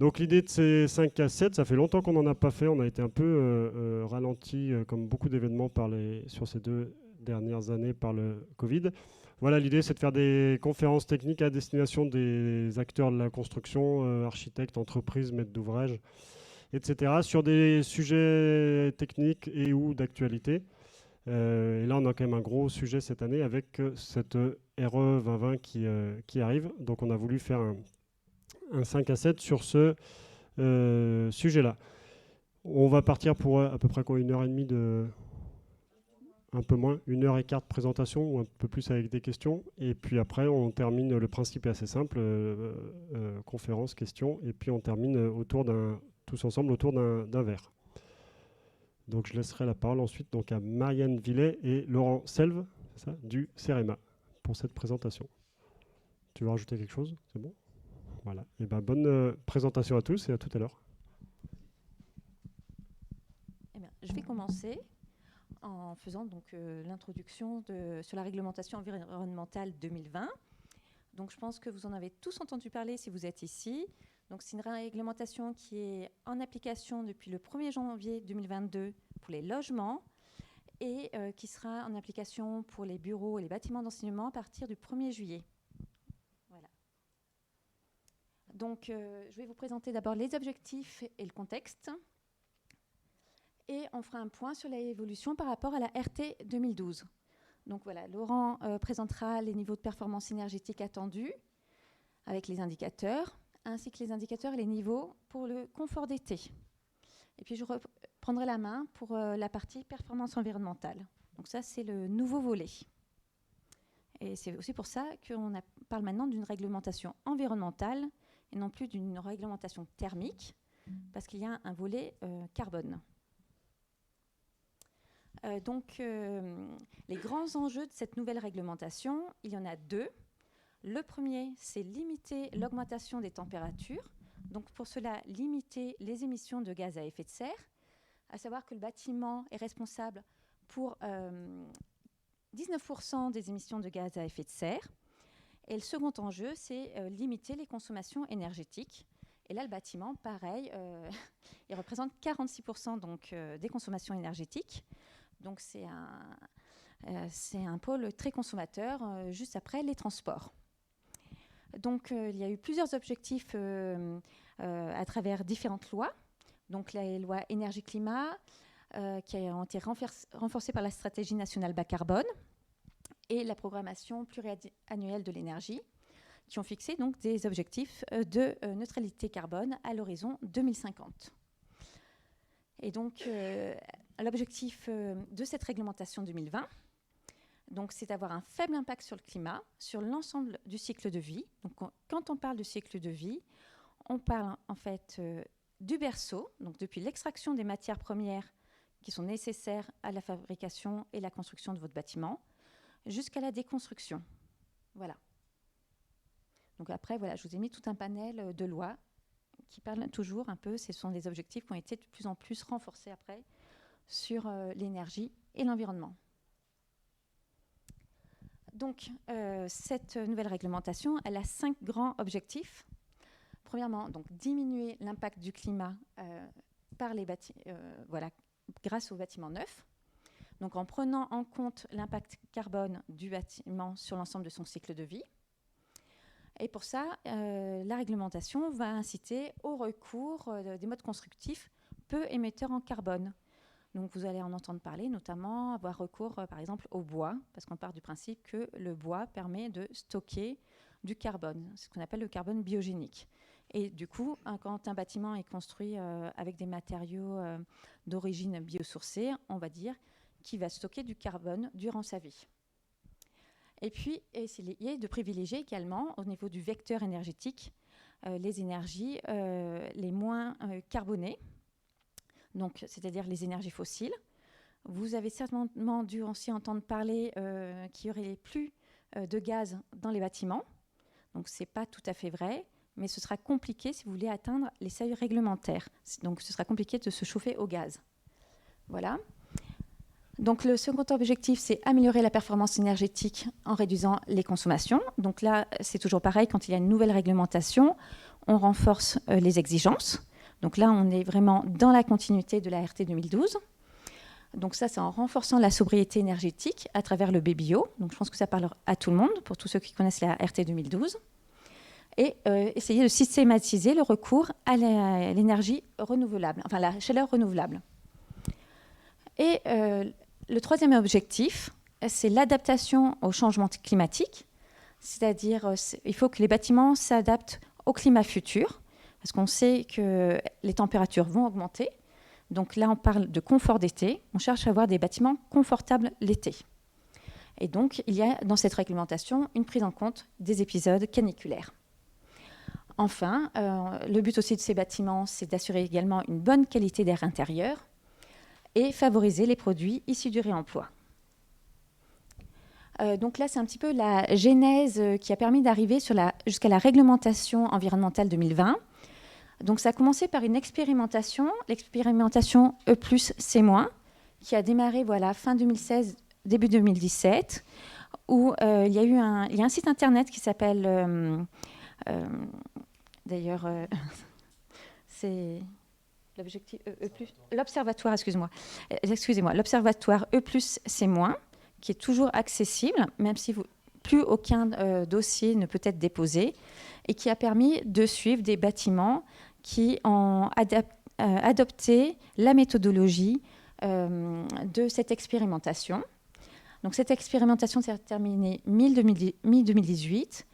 Donc l'idée de ces 5 cassettes, ça fait longtemps qu'on n'en a pas fait. On a été un peu ralenti, comme beaucoup d'événements sur ces 2 dernières années par le Covid. Voilà, l'idée, c'est de faire des conférences techniques à destination des acteurs de la construction, architectes, entreprises, maîtres d'ouvrage, etc., sur des sujets techniques et ou d'actualité. Et là, on a quand même un gros sujet cette année avec cette RE 2020 qui arrive. Donc, on a voulu faire un 5 à 7 sur ce sujet-là. On va partir pour à peu près quoi, 1h30 de... Un peu moins, 1h15 de présentation ou un peu plus avec des questions. Et puis après, on termine, le principe est assez simple, conférence, questions, et puis on termine tous ensemble autour d'un verre. Donc je laisserai la parole ensuite donc, à Marianne Villet et Laurent Selve, c'est ça, du CEREMA, pour cette présentation. Tu veux rajouter quelque chose? C'est bon? Voilà. Et ben, bonne présentation à tous et à tout à l'heure. Eh bien, je vais commencer en faisant donc l'introduction sur la réglementation environnementale 2020. Donc je pense que vous en avez tous entendu parler si vous êtes ici. Donc c'est une réglementation qui est en application depuis le 1er janvier 2022 pour les logements et qui sera en application pour les bureaux et les bâtiments d'enseignement à partir du 1er juillet. Voilà. Donc je vais vous présenter d'abord les objectifs et le contexte. Et on fera un point sur l'évolution par rapport à la RT 2012. Donc voilà, Laurent présentera les niveaux de performance énergétique attendus avec les indicateurs, ainsi que les indicateurs et les niveaux pour le confort d'été. Et puis je reprendrai la main pour la partie performance environnementale. Donc ça, c'est le nouveau volet. Et c'est aussi pour ça qu'on parle maintenant d'une réglementation environnementale et non plus d'une réglementation thermique, parce qu'il y a un volet carbone. Les grands enjeux de cette nouvelle réglementation, il y en a 2. Le premier, c'est limiter l'augmentation des températures. Donc pour cela, limiter les émissions de gaz à effet de serre, à savoir que le bâtiment est responsable pour 19% des émissions de gaz à effet de serre. Et le second enjeu, c'est limiter les consommations énergétiques. Et là, le bâtiment, pareil, il représente 46% donc, des consommations énergétiques. Donc c'est un pôle très consommateur, juste après les transports. Donc il y a eu plusieurs objectifs à travers différentes lois. Donc la loi énergie-climat, qui ont été renforcées par la stratégie nationale bas carbone et la programmation pluriannuelle de l'énergie, qui ont fixé donc des objectifs de neutralité carbone à l'horizon 2050. Et donc, l'objectif de cette réglementation 2020, donc, c'est d'avoir un faible impact sur le climat, sur l'ensemble du cycle de vie. Donc, quand on parle de cycle de vie, on parle en fait du berceau, donc depuis l'extraction des matières premières qui sont nécessaires à la fabrication et la construction de votre bâtiment, jusqu'à la déconstruction. Voilà. Donc après, voilà, je vous ai mis tout un panel de lois qui parlent toujours un peu, ce sont des objectifs qui ont été de plus en plus renforcés après sur l'énergie et l'environnement. Donc, cette nouvelle réglementation, elle a 5 grands objectifs. Premièrement, donc, diminuer l'impact du climat grâce aux bâtiments neufs. Donc, en prenant en compte l'impact carbone du bâtiment sur l'ensemble de son cycle de vie. Et pour ça, la réglementation va inciter au recours des modes constructifs peu émetteurs en carbone. Donc vous allez en entendre parler, notamment avoir recours par exemple au bois, parce qu'on part du principe que le bois permet de stocker du carbone, ce qu'on appelle le carbone biogénique. Et du coup, quand un bâtiment est construit avec des matériaux d'origine biosourcée, on va dire qu'il va stocker du carbone durant sa vie. Et puis, essayer de privilégier également, au niveau du vecteur énergétique, les énergies les moins carbonées, donc, c'est-à-dire les énergies fossiles. Vous avez certainement dû aussi entendre parler qu'il y aurait plus de gaz dans les bâtiments. Donc, ce n'est pas tout à fait vrai, mais ce sera compliqué si vous voulez atteindre les seuils réglementaires. Donc, ce sera compliqué de se chauffer au gaz. Voilà. Donc, le second objectif, c'est améliorer la performance énergétique en réduisant les consommations. Donc là, c'est toujours pareil, quand il y a une nouvelle réglementation, on renforce les exigences. Donc là, on est vraiment dans la continuité de la RT 2012. Donc ça, c'est en renforçant la sobriété énergétique à travers le BBO. Donc je pense que ça parle à tout le monde, pour tous ceux qui connaissent la RT 2012. Et essayer de systématiser le recours à l'énergie renouvelable, enfin la chaleur renouvelable. Et le troisième objectif, c'est l'adaptation au changement climatique, c'est-à-dire il faut que les bâtiments s'adaptent au climat futur, parce qu'on sait que les températures vont augmenter. Donc là, on parle de confort d'été, on cherche à avoir des bâtiments confortables l'été. Et donc, il y a dans cette réglementation une prise en compte des épisodes caniculaires. Enfin, le but aussi de ces bâtiments, c'est d'assurer également une bonne qualité d'air intérieur et favoriser les produits issus du réemploi. Donc là, c'est un petit peu la genèse qui a permis d'arriver jusqu'à la réglementation environnementale 2020. Donc ça a commencé par une expérimentation, l'expérimentation E+C-, qui a démarré fin 2016, début 2017, où il y a un site internet qui s'appelle... D'ailleurs, c'est l'objectif l'observatoire, excusez-moi, l'observatoire E+C-, qui est toujours accessible, même si plus aucun dossier ne peut être déposé, et qui a permis de suivre des bâtiments qui ont adopté la méthodologie de cette expérimentation. Donc cette expérimentation s'est terminée mi-2018.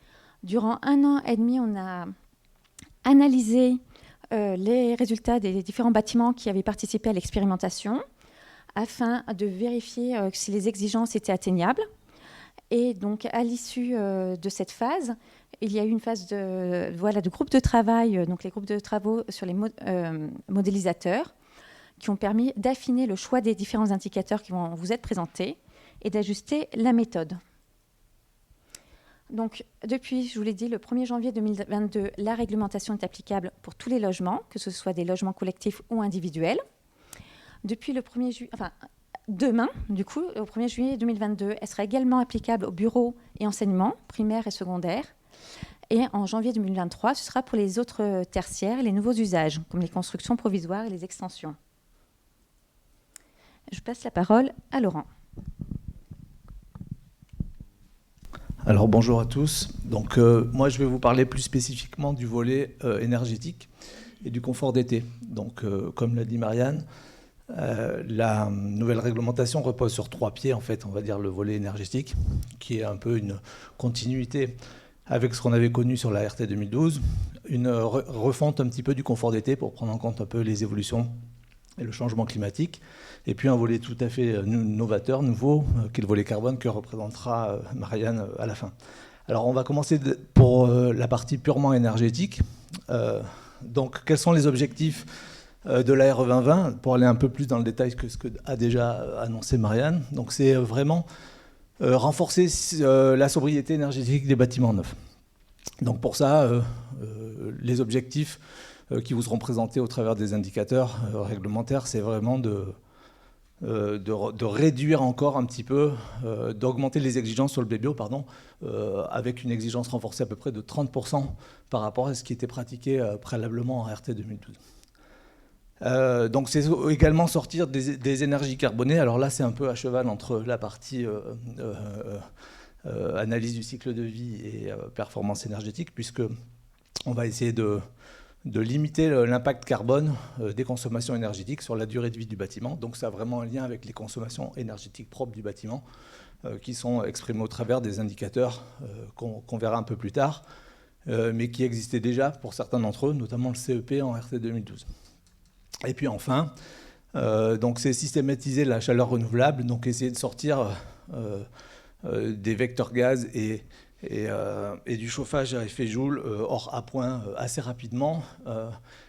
Durant 1 an et demi, on a analysé les résultats des différents bâtiments qui avaient participé à l'expérimentation afin de vérifier si les exigences étaient atteignables. Et donc, à l'issue de cette phase, il y a eu une phase de groupe de travail, donc les groupes de travaux sur les modélisateurs, qui ont permis d'affiner le choix des différents indicateurs qui vont vous être présentés et d'ajuster la méthode. Donc, depuis, je vous l'ai dit, le 1er janvier 2022, la réglementation est applicable pour tous les logements, que ce soit des logements collectifs ou individuels. Depuis le 1er juillet, demain, du coup, au 1er juillet 2022, elle sera également applicable aux bureaux et enseignements, primaires et secondaires. Et en janvier 2023, ce sera pour les autres tertiaires et les nouveaux usages, comme les constructions provisoires et les extensions. Je passe la parole à Laurent. Alors bonjour à tous. Donc moi je vais vous parler plus spécifiquement du volet énergétique et du confort d'été. Donc comme l'a dit Marianne, la nouvelle réglementation repose sur 3 pieds en fait, on va dire le volet énergétique, qui est un peu une continuité avec ce qu'on avait connu sur la RT 2012, une refonte un petit peu du confort d'été pour prendre en compte un peu les évolutions et le changement climatique, et puis un volet tout à fait novateur, nouveau, qui est le volet carbone que représentera Marianne à la fin. Alors on va commencer pour la partie purement énergétique. Donc quels sont les objectifs de la RE 2020 pour aller un peu plus dans le détail que ce que a déjà annoncé Marianne. Donc c'est vraiment renforcer la sobriété énergétique des bâtiments neufs. Donc pour ça, les objectifs qui vous seront présentés au travers des indicateurs réglementaires, c'est vraiment de réduire encore un petit peu, d'augmenter les exigences sur le BBO, avec une exigence renforcée à peu près de 30% par rapport à ce qui était pratiqué préalablement en RT 2012. Donc c'est également sortir des énergies carbonées. Alors là, c'est un peu à cheval entre la partie analyse du cycle de vie et performance énergétique, puisque on va essayer de limiter l'impact carbone des consommations énergétiques sur la durée de vie du bâtiment. Donc ça a vraiment un lien avec les consommations énergétiques propres du bâtiment qui sont exprimées au travers des indicateurs qu'on verra un peu plus tard, mais qui existaient déjà pour certains d'entre eux, notamment le CEP en RT 2012. Et puis enfin, donc c'est systématiser la chaleur renouvelable, donc essayer de sortir des vecteurs gaz et du chauffage à effet Joule hors à point assez rapidement,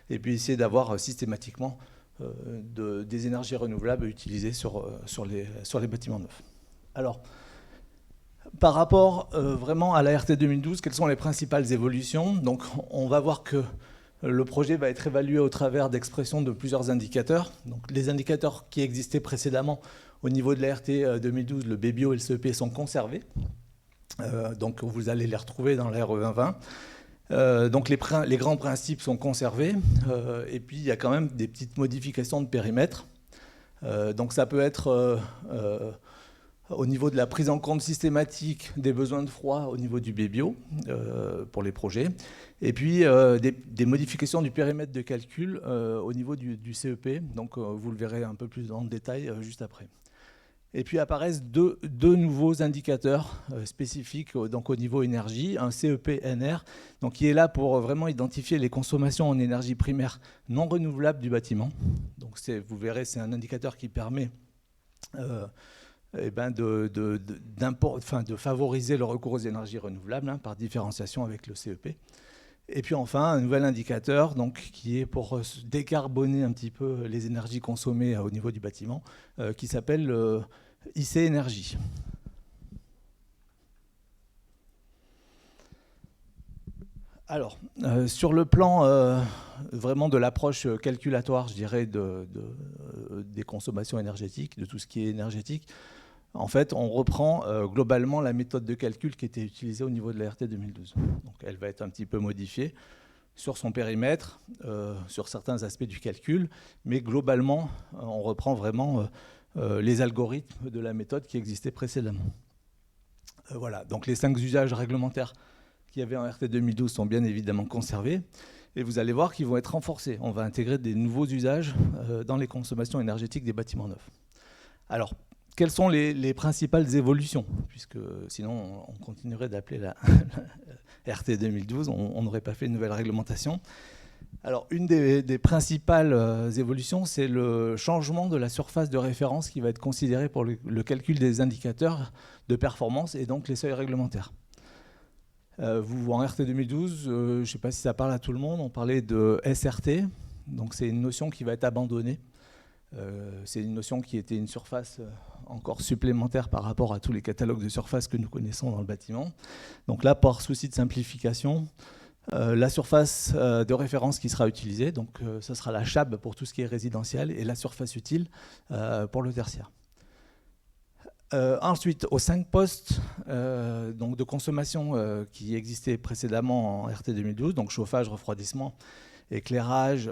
et puis essayer d'avoir systématiquement des énergies renouvelables utilisées sur les bâtiments neufs. Alors, par rapport vraiment à la RT 2012, quelles sont les principales évolutions? Donc, on va voir que le projet va être évalué au travers d'expressions de plusieurs indicateurs. Donc, les indicateurs qui existaient précédemment au niveau de la RT 2012, le BBO et le CEP sont conservés. Donc vous allez les retrouver dans la RE 2020. Donc les grands principes sont conservés, et puis il y a quand même des petites modifications de périmètre. Donc ça peut être au niveau de la prise en compte systématique des besoins de froid au niveau du BBio pour les projets, et puis des modifications du périmètre de calcul au niveau du CEP, donc vous le verrez un peu plus en détail juste après. Et puis apparaissent deux nouveaux indicateurs spécifiques donc au niveau énergie, un CEP-NR, donc qui est là pour vraiment identifier les consommations en énergie primaire non renouvelable du bâtiment. Donc vous verrez, c'est un indicateur qui permet de favoriser le recours aux énergies renouvelables par différenciation avec le CEP. Et puis enfin, un nouvel indicateur donc, qui est pour décarboner un petit peu les énergies consommées au niveau du bâtiment, qui s'appelle IC Énergie. Alors, sur le plan vraiment de l'approche calculatoire, je dirais, des consommations énergétiques, de tout ce qui est énergétique, en fait, on reprend globalement la méthode de calcul qui était utilisée au niveau de la RT 2012. Donc, elle va être un petit peu modifiée sur son périmètre, sur certains aspects du calcul, mais globalement, on reprend vraiment les algorithmes de la méthode qui existait précédemment. Voilà, donc les 5 usages réglementaires qu'il y avait en RT 2012 sont bien évidemment conservés, et vous allez voir qu'ils vont être renforcés. On va intégrer des nouveaux usages dans les consommations énergétiques des bâtiments neufs. Alors, quelles sont les principales évolutions? Puisque sinon, on continuerait d'appeler la RT 2012, on n'aurait pas fait une nouvelle réglementation. Alors, une des principales évolutions, c'est le changement de la surface de référence qui va être considérée pour le calcul des indicateurs de performance et donc les seuils réglementaires. En RT 2012, je ne sais pas si ça parle à tout le monde, on parlait de SRT, donc c'est une notion qui va être abandonnée. C'est une notion qui était une surface encore supplémentaire par rapport à tous les catalogues de surface que nous connaissons dans le bâtiment. Donc là, par souci de simplification, la surface de référence qui sera utilisée, donc ça sera la CHAB pour tout ce qui est résidentiel et la surface utile pour le tertiaire. Ensuite, aux 5 postes donc de consommation qui existaient précédemment en RT 2012, donc chauffage, refroidissement, éclairage,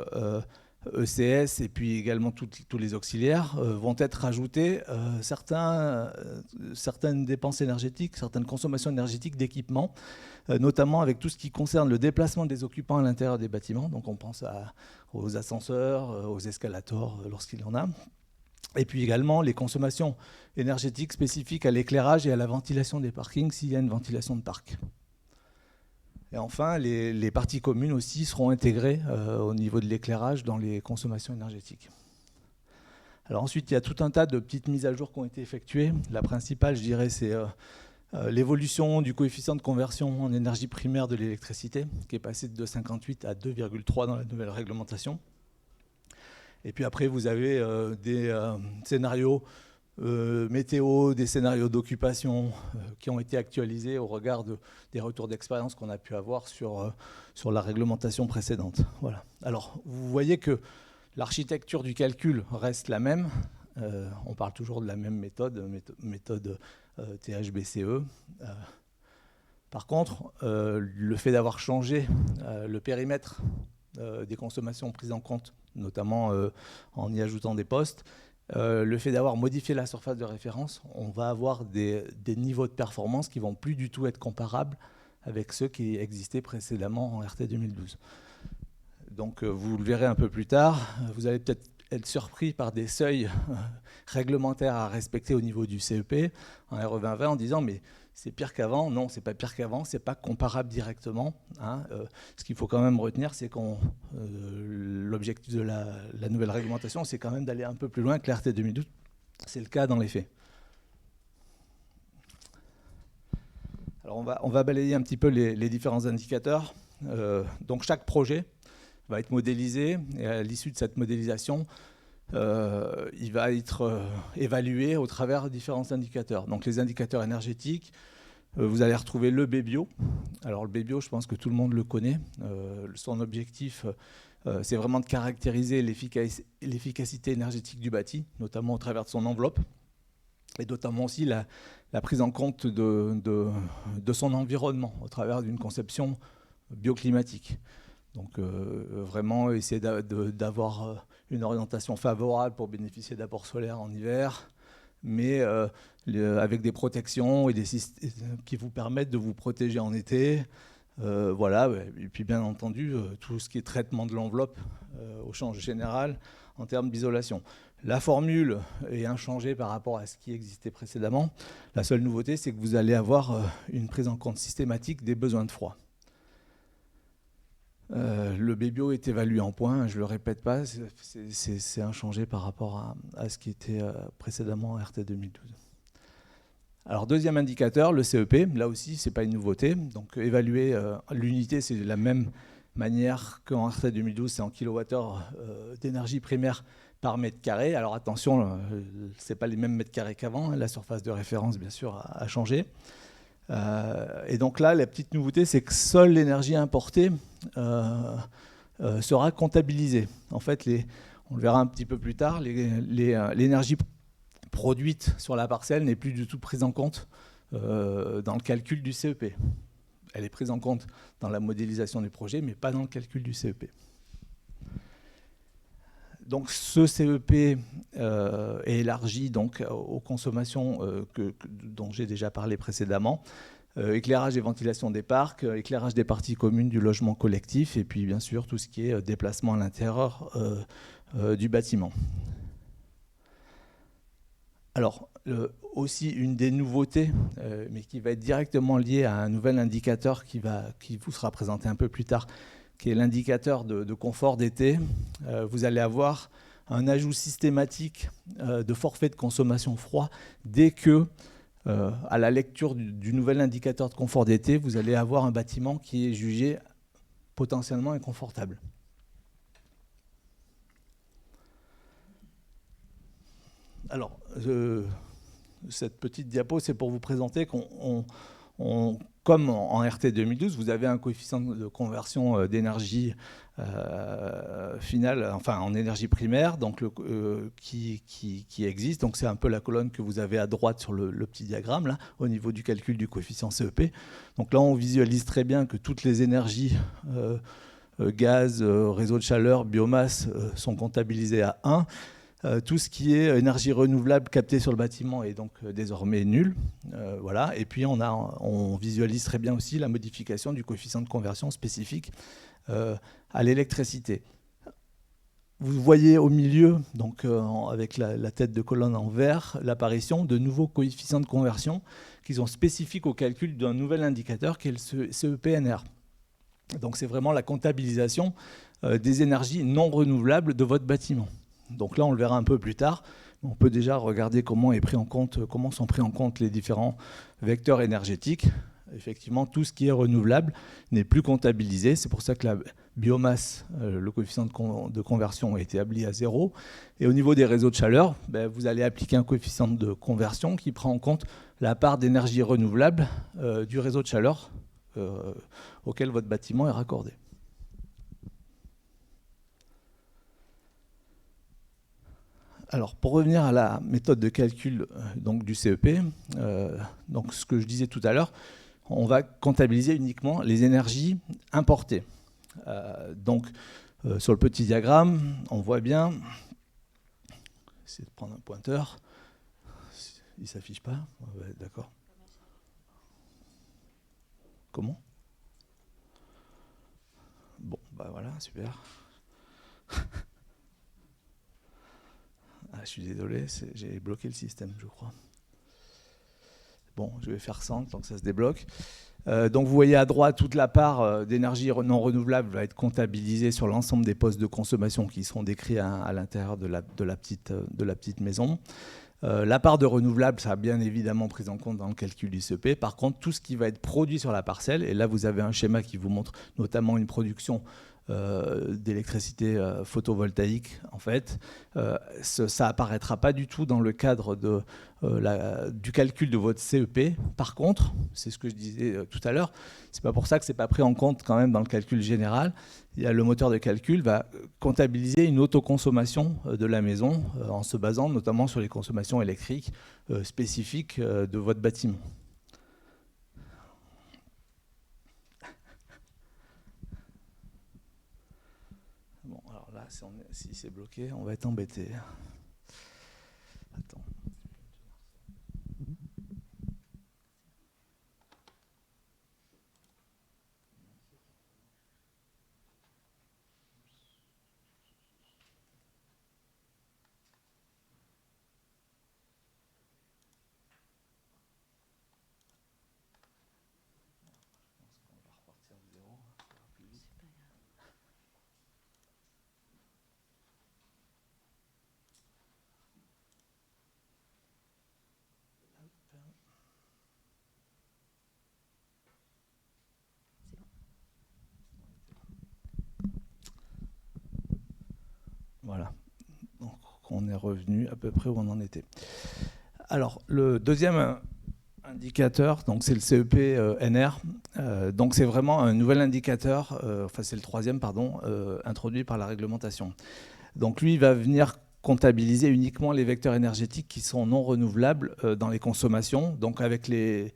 ECS et puis également tous les auxiliaires, vont être rajoutés certaines dépenses énergétiques, certaines consommations énergétiques d'équipement, notamment avec tout ce qui concerne le déplacement des occupants à l'intérieur des bâtiments. Donc on pense aux ascenseurs, aux escalators lorsqu'il y en a. Et puis également les consommations énergétiques spécifiques à l'éclairage et à la ventilation des parkings s'il y a une ventilation de parc. Et enfin, les parties communes aussi seront intégrées au niveau de l'éclairage dans les consommations énergétiques. Alors ensuite, il y a tout un tas de petites mises à jour qui ont été effectuées. La principale, je dirais, c'est l'évolution du coefficient de conversion en énergie primaire de l'électricité, qui est passé de 2,58 à 2,3 dans la nouvelle réglementation. Et puis après, vous avez des scénarios météo, des scénarios d'occupation qui ont été actualisés au regard des retours d'expérience qu'on a pu avoir sur la réglementation précédente. Voilà. Alors, vous voyez que l'architecture du calcul reste la même. On parle toujours de la même méthode THBCE. Par contre, le fait d'avoir changé le périmètre des consommations prises en compte, notamment en y ajoutant des postes, le fait d'avoir modifié la surface de référence, on va avoir des niveaux de performance qui ne vont plus du tout être comparables avec ceux qui existaient précédemment en RT 2012. Donc vous le verrez un peu plus tard, vous allez peut-être être surpris par des seuils réglementaires à respecter au niveau du CEP, en RE 2020, en disant mais c'est pire qu'avant. Non, c'est pas pire qu'avant, c'est pas comparable directement. Ce qu'il faut quand même retenir, c'est que l'objectif de la nouvelle réglementation, c'est quand même d'aller un peu plus loin que l'RT 2012. C'est le cas dans les faits. Alors on va balayer un petit peu les différents indicateurs. Donc chaque projet va être modélisé, et à l'issue de cette modélisation, il va être évalué au travers de différents indicateurs. Donc les indicateurs énergétiques, vous allez retrouver le BBio. Alors le BBio, je pense que tout le monde le connaît. Son objectif, c'est vraiment de caractériser l'efficacité énergétique du bâti, notamment au travers de son enveloppe, et notamment aussi la prise en compte de son environnement, au travers d'une conception bioclimatique. Donc vraiment essayer d'avoir une orientation favorable pour bénéficier d'apports solaires en hiver, mais avec des protections et des systèmes qui vous permettent de vous protéger en été. Voilà, et puis bien entendu, tout ce qui est traitement de l'enveloppe au change général en termes d'isolation. La formule est inchangée par rapport à ce qui existait précédemment. La seule nouveauté, c'est que vous allez avoir une prise en compte systématique des besoins de froid. Le BBio est évalué en points, je ne le répète pas, c'est inchangé par rapport à ce qui était précédemment en RT 2012. Alors deuxième indicateur, le CEP, là aussi ce n'est pas une nouveauté, donc évaluer l'unité c'est de la même manière qu'en RT 2012, c'est en kWh d'énergie primaire par mètre carré. Alors attention, ce n'est pas les mêmes mètres carrés qu'avant, la surface de référence bien sûr a changé. Et donc là, la petite nouveauté, c'est que seule l'énergie importée sera comptabilisée. En fait, on le verra un petit peu plus tard, l'énergie produite sur la parcelle n'est plus du tout prise en compte dans le calcul du CEP. Elle est prise en compte dans la modélisation du projet, mais pas dans le calcul du CEP. Donc ce CEP est élargi donc, aux consommations dont j'ai déjà parlé précédemment. Éclairage et ventilation des parcs, éclairage des parties communes du logement collectif, et puis bien sûr tout ce qui est déplacement à l'intérieur du bâtiment. Alors, aussi une des nouveautés, mais qui va être directement liée à un nouvel indicateur qui vous sera présenté un peu plus tard, qui est l'indicateur de confort d'été. Vous allez avoir un ajout systématique de forfait de consommation froid dès que, à la lecture du nouvel indicateur de confort d'été, vous allez avoir un bâtiment qui est jugé potentiellement inconfortable. Alors, cette petite diapo, c'est pour vous présenter comme en RT 2012, vous avez un coefficient de conversion d'énergie finale, enfin en énergie primaire, donc qui existe. Donc c'est un peu la colonne que vous avez à droite sur le petit diagramme, là, au niveau du calcul du coefficient CEP. Donc là, on visualise très bien que toutes les énergies, gaz, réseau de chaleur, biomasse, sont comptabilisées à 1. Tout ce qui est énergie renouvelable captée sur le bâtiment est donc désormais nul. Voilà. Et puis on visualise très bien aussi la modification du coefficient de conversion spécifique à l'électricité. Vous voyez au milieu, donc, avec la tête de colonne en vert, l'apparition de nouveaux coefficients de conversion qui sont spécifiques au calcul d'un nouvel indicateur qui est le CEPNR. Donc c'est vraiment la comptabilisation des énergies non renouvelables de votre bâtiment. Donc là, on le verra un peu plus tard. On peut déjà regarder comment sont pris en compte les différents vecteurs énergétiques. Effectivement, tout ce qui est renouvelable n'est plus comptabilisé. C'est pour ça que la biomasse, le coefficient de conversion est établi à 0. Et au niveau des réseaux de chaleur, vous allez appliquer un coefficient de conversion qui prend en compte la part d'énergie renouvelable du réseau de chaleur auquel votre bâtiment est raccordé. Alors, pour revenir à la méthode de calcul donc, du CEP, donc ce que je disais tout à l'heure, on va comptabiliser uniquement les énergies importées. Donc, sur le petit diagramme, on voit bien, essayer de prendre un pointeur, il ne s'affiche pas, ouais, d'accord. Comment? Bon, bah voilà, super. Ah, je suis désolé, j'ai bloqué le système, je crois. Bon, je vais faire 100, donc ça se débloque. Donc vous voyez à droite, toute la part d'énergie non renouvelable va être comptabilisée sur l'ensemble des postes de consommation qui seront décrits à l'intérieur de la petite maison. La part de renouvelable, ça a bien évidemment pris en compte dans le calcul du CEP. Par contre, tout ce qui va être produit sur la parcelle, et là vous avez un schéma qui vous montre notamment une production d'électricité photovoltaïque, en fait, ça apparaîtra pas du tout dans le cadre du calcul de votre CEP. Par contre, c'est ce que je disais tout à l'heure, c'est pas pour ça que c'est pas pris en compte quand même dans le calcul général. Le moteur de calcul va comptabiliser une autoconsommation de la maison en se basant notamment sur les consommations électriques spécifiques de votre bâtiment. si c'est bloqué, on va être embêté. Attends. Voilà, donc on est revenu à peu près où on en était. Alors, le deuxième indicateur, donc c'est le CEP-NR. Donc c'est vraiment un nouvel indicateur, enfin c'est le troisième, pardon, introduit par la réglementation. Donc lui, il va venir comptabiliser uniquement les vecteurs énergétiques qui sont non renouvelables dans les consommations, donc avec le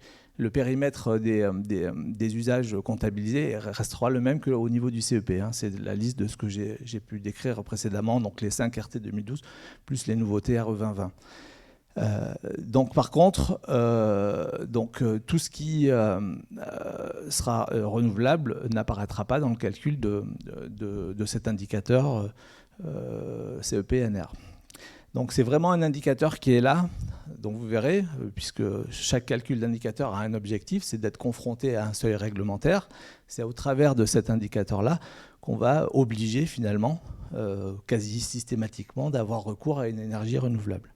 périmètre des usages comptabilisés restera le même qu'au niveau du CEP. Hein. C'est la liste de ce que j'ai pu décrire précédemment, donc les 5 RT 2012, plus les nouveautés RE 2020. Donc par contre, tout ce qui sera renouvelable n'apparaîtra pas dans le calcul de cet indicateur CEP-NR. Donc c'est vraiment un indicateur qui est là, donc vous verrez, puisque chaque calcul d'indicateur a un objectif, c'est d'être confronté à un seuil réglementaire. C'est au travers de cet indicateur-là qu'on va obliger finalement, quasi systématiquement, d'avoir recours à une énergie renouvelable.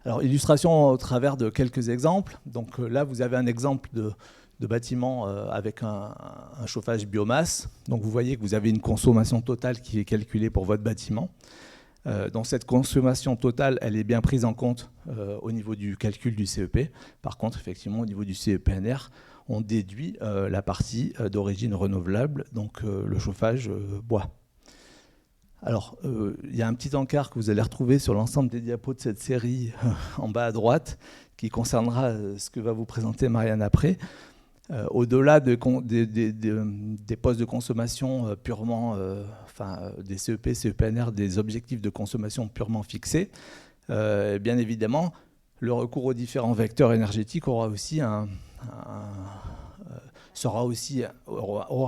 Alors illustration au travers de quelques exemples. Donc là vous avez un exemple de bâtiment avec un chauffage biomasse. Donc vous voyez que vous avez une consommation totale qui est calculée pour votre bâtiment. Donc cette consommation totale, elle est bien prise en compte au niveau du calcul du CEP. Par contre, effectivement, au niveau du CEP-NR, on déduit la partie d'origine renouvelable, donc le chauffage bois. Alors, il y a un petit encart que vous allez retrouver sur l'ensemble des diapos de cette série en bas à droite, qui concernera ce que va vous présenter Marianne après. Au-delà des postes de consommation purement, des CEP, CEP-NR, des objectifs de consommation purement fixés, bien évidemment, le recours aux différents vecteurs énergétiques aura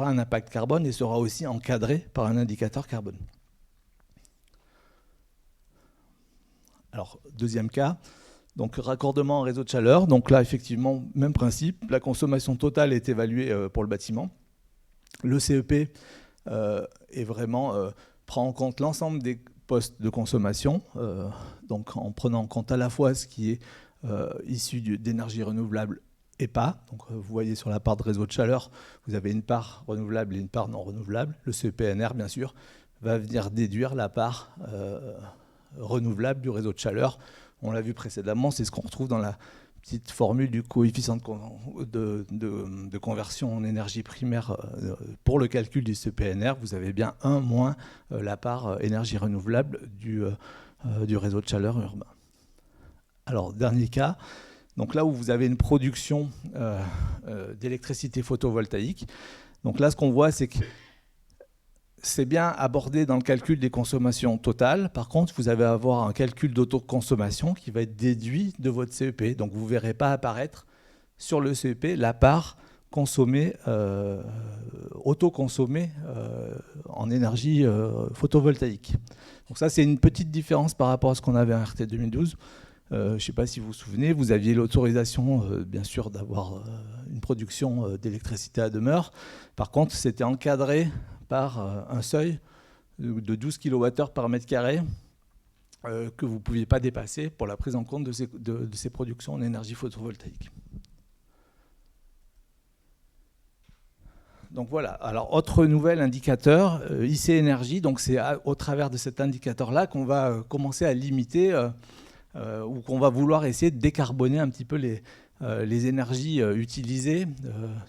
un impact carbone et sera aussi encadré par un indicateur carbone. Alors, deuxième cas. Donc, raccordement en réseau de chaleur. Donc là, effectivement, même principe. La consommation totale est évaluée pour le bâtiment. Le CEP prend en compte l'ensemble des postes de consommation, donc en prenant en compte à la fois ce qui est issu d'énergie renouvelable et pas. Donc, vous voyez sur la part de réseau de chaleur, vous avez une part renouvelable et une part non renouvelable. Le CEP-NR, bien sûr, va venir déduire la part renouvelable du réseau de chaleur. On l'a vu précédemment, c'est ce qu'on retrouve dans la petite formule du coefficient de conversion en énergie primaire pour le calcul du CEP-NR. Vous avez bien 1 moins la part énergie renouvelable du réseau de chaleur urbain. Alors, dernier cas, donc là où vous avez une production d'électricité photovoltaïque. Donc là, ce qu'on voit, c'est que c'est bien abordé dans le calcul des consommations totales. Par contre, vous allez avoir un calcul d'autoconsommation qui va être déduit de votre CEP. Donc, vous ne verrez pas apparaître sur le CEP la part consommée, autoconsommée en énergie photovoltaïque. Donc ça, c'est une petite différence par rapport à ce qu'on avait en RT 2012. Je ne sais pas si vous vous souvenez, vous aviez l'autorisation, bien sûr, d'avoir une production d'électricité à demeure. Par contre, c'était encadré par un seuil de 12 kWh par mètre carré que vous ne pouviez pas dépasser pour la prise en compte de ces productions en énergie photovoltaïque. Donc voilà, alors autre nouvel indicateur, IC Énergie, donc c'est au travers de cet indicateur-là qu'on va commencer à limiter ou qu'on va vouloir essayer de décarboner un petit peu les énergies utilisées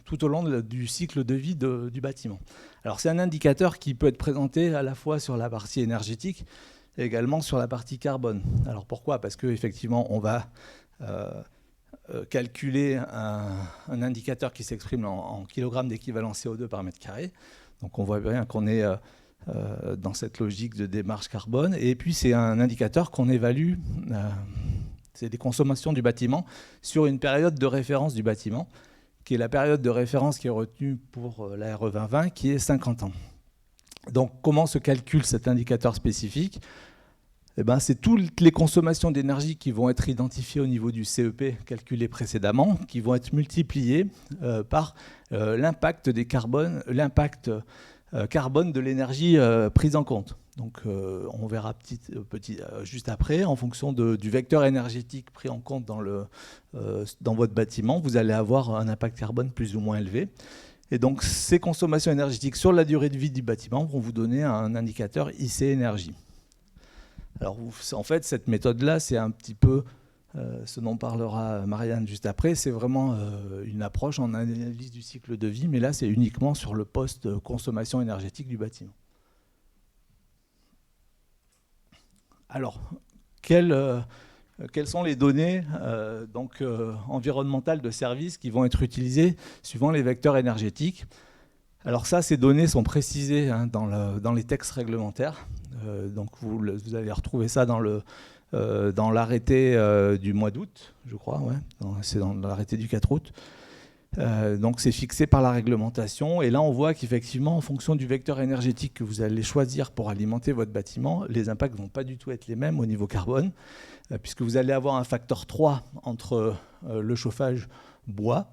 tout au long du cycle de vie du bâtiment. Alors c'est un indicateur qui peut être présenté à la fois sur la partie énergétique et également sur la partie carbone. Alors pourquoi ? Parce qu'effectivement on va calculer un indicateur qui s'exprime en kilogrammes d'équivalent CO2 par mètre carré. Donc on voit bien qu'on est dans cette logique de démarche carbone. Et puis c'est un indicateur qu'on évalue, c'est des consommations du bâtiment sur une période de référence du bâtiment, qui est la période de référence qui est retenue pour la RE 2020, qui est 50 ans. Donc comment se calcule cet indicateur spécifique ? Eh ben, c'est toutes les consommations d'énergie qui vont être identifiées au niveau du CEP calculé précédemment, qui vont être multipliées par l'impact carbone de l'énergie prise en compte. Donc on verra juste après, en fonction du vecteur énergétique pris en compte dans votre bâtiment, vous allez avoir un impact carbone plus ou moins élevé. Et donc ces consommations énergétiques sur la durée de vie du bâtiment vont vous donner un indicateur IC énergie. Alors en fait, cette méthode-là, c'est un petit peu ce dont parlera Marianne juste après. C'est vraiment une approche en analyse du cycle de vie, mais là, c'est uniquement sur le poste consommation énergétique du bâtiment. Alors, quelles sont les données environnementales de service qui vont être utilisées suivant les vecteurs énergétiques ? Alors ça, ces données sont précisées dans les textes réglementaires. Donc vous allez retrouver ça dans l'arrêté du mois d'août, je crois. Ouais. C'est dans l'arrêté du 4 août. Donc c'est fixé par la réglementation. Et là, on voit qu'effectivement, en fonction du vecteur énergétique que vous allez choisir pour alimenter votre bâtiment, les impacts ne vont pas du tout être les mêmes au niveau carbone, puisque vous allez avoir un facteur 3 entre le chauffage bois,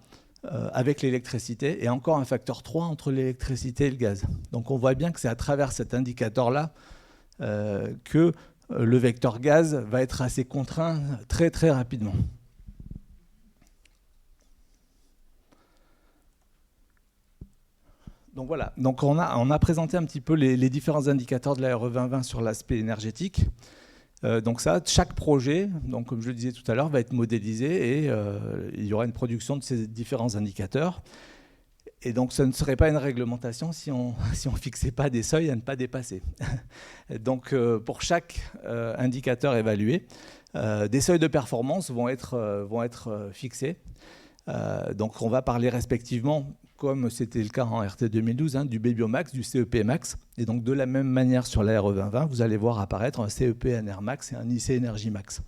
avec l'électricité, et encore un facteur 3 entre l'électricité et le gaz. Donc on voit bien que c'est à travers cet indicateur-là que le vecteur gaz va être assez contraint très très rapidement. Donc voilà, donc on a présenté un petit peu les différents indicateurs de la RE 2020 sur l'aspect énergétique. Donc ça, chaque projet, donc comme je le disais tout à l'heure, va être modélisé et il y aura une production de ces différents indicateurs. Et donc ce ne serait pas une réglementation si on fixait pas des seuils à ne pas dépasser. Donc pour chaque indicateur évalué, des seuils de performance vont être fixés. Donc on va parler respectivement, comme c'était le cas en RT 2012, du BBO Max, du CEP Max. Et donc de la même manière sur la RE 2020, vous allez voir apparaître un CEP NR Max et un IC Énergie Max.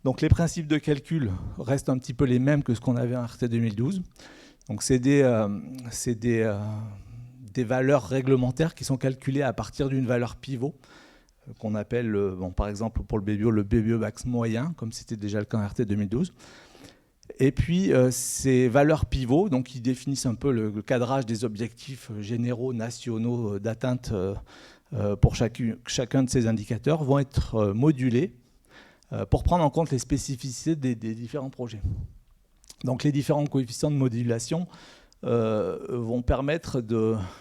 Donc les principes de calcul restent un petit peu les mêmes que ce qu'on avait en RT 2012. Donc c'est des valeurs réglementaires qui sont calculées à partir d'une valeur pivot qu'on appelle, par exemple pour le BBO Max moyen, comme c'était déjà le cas en RT 2012. Et puis ces valeurs pivots, donc qui définissent un peu le cadrage des objectifs généraux nationaux d'atteinte pour chacun de ces indicateurs, vont être modulés pour prendre en compte les spécificités des différents projets. Donc les différents coefficients de modulation vont permettre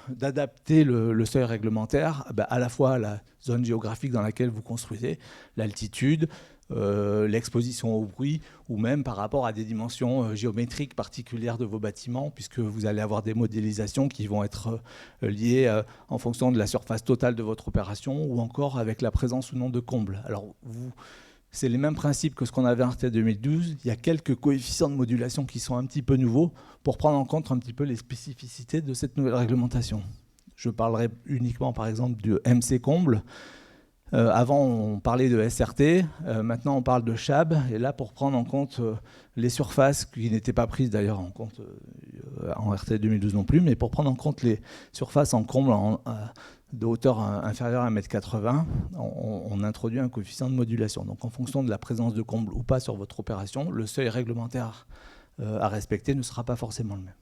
d'adapter le seuil réglementaire à la fois à la zone géographique dans laquelle vous construisez, l'altitude, l'exposition au bruit, ou même par rapport à des dimensions géométriques particulières de vos bâtiments, puisque vous allez avoir des modélisations qui vont être liées en fonction de la surface totale de votre opération, ou encore avec la présence ou non de combles. Alors c'est les mêmes principes que ce qu'on avait en RT 2012. Il y a quelques coefficients de modulation qui sont un petit peu nouveaux pour prendre en compte un petit peu les spécificités de cette nouvelle réglementation. Je parlerai uniquement par exemple du MC comble. Avant on parlait de SRT, maintenant on parle de CHAB. Et là pour prendre en compte les surfaces qui n'étaient pas prises d'ailleurs en compte en RT 2012 non plus, mais pour prendre en compte les surfaces en comble de hauteur inférieure à 1,80 m, on introduit un coefficient de modulation. Donc en fonction de la présence de comble ou pas sur votre opération, le seuil réglementaire à respecter ne sera pas forcément le même.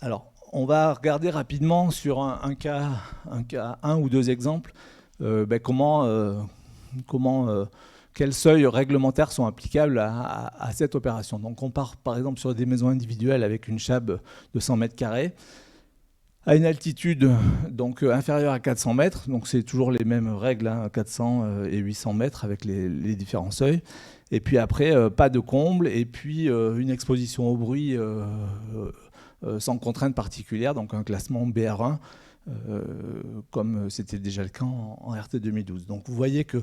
Alors, on va regarder rapidement sur un ou deux exemples quels seuils réglementaires sont applicables à cette opération. Donc on part par exemple sur des maisons individuelles avec une CHAB de 100 m², à une altitude donc inférieure à 400 mètres, donc c'est toujours les mêmes règles, 400 et 800 mètres avec les différents seuils. Et puis après, pas de comble, et puis une exposition au bruit sans contrainte particulière, donc un classement BR1, comme c'était déjà le cas en RT 2012. Donc vous voyez que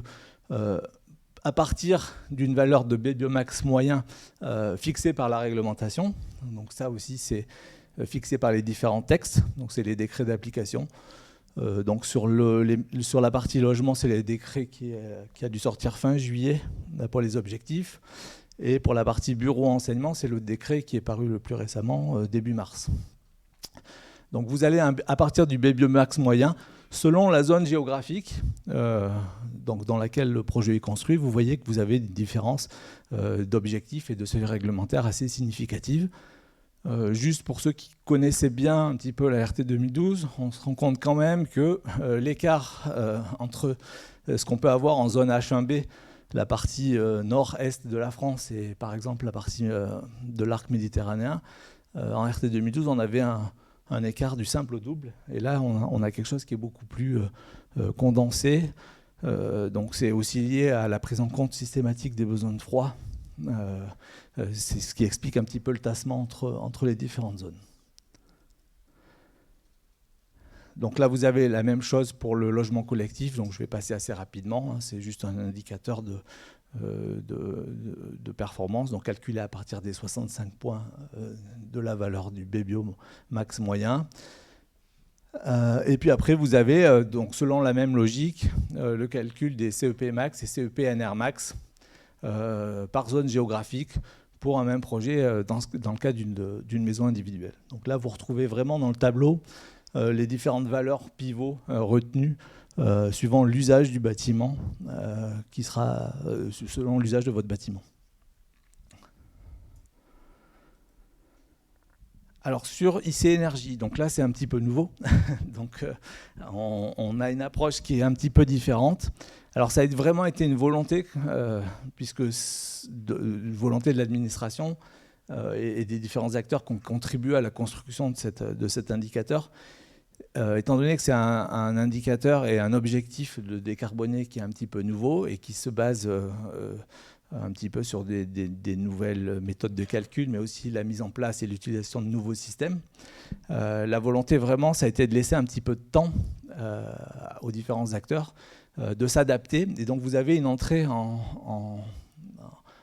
à partir d'une valeur de B biomax moyen fixée par la réglementation. Donc ça aussi, c'est fixé par les différents textes. Donc c'est les décrets d'application. Donc sur la partie logement, c'est les décrets qui a dû sortir fin juillet pour les objectifs. Et pour la partie bureau enseignement, c'est le décret qui est paru le plus récemment, début mars. Donc vous allez à partir du B biomax moyen, selon la zone géographique donc dans laquelle le projet est construit, vous voyez que vous avez des différences d'objectifs et de seuils réglementaires assez significatives. Juste pour ceux qui connaissaient bien un petit peu la RT 2012, on se rend compte quand même que l'écart entre ce qu'on peut avoir en zone H1B, la partie nord-est de la France et par exemple la partie de l'arc méditerranéen, en RT 2012 on avait un écart du simple au double. Et là on a quelque chose qui est beaucoup plus condensé. Donc c'est aussi lié à la prise en compte systématique des besoins de froid. C'est ce qui explique un petit peu le tassement entre les différentes zones. Donc là, vous avez la même chose pour le logement collectif, donc je vais passer assez rapidement. C'est juste un indicateur de performance, donc calculé à partir des 65 points de la valeur du B-bio max moyen. Et puis après, vous avez, donc selon la même logique, le calcul des CEP max et CEP NR max. Par zone géographique pour un même projet dans le cas d'une maison individuelle. Donc là, vous retrouvez vraiment dans le tableau les différentes valeurs pivots retenues suivant l'usage du bâtiment qui sera selon l'usage de votre bâtiment. Alors sur IC Énergie, donc là c'est un petit peu nouveau, donc on a une approche qui est un petit peu différente. Alors ça a vraiment été une volonté, puisque une volonté de l'administration et des différents acteurs qui ont contribué à la construction de cet indicateur, étant donné que c'est un indicateur et un objectif de décarboner qui est un petit peu nouveau et qui se base un petit peu sur des nouvelles méthodes de calcul, mais aussi la mise en place et l'utilisation de nouveaux systèmes. La volonté vraiment, ça a été de laisser un petit peu de temps aux différents acteurs de s'adapter. Et donc vous avez une entrée en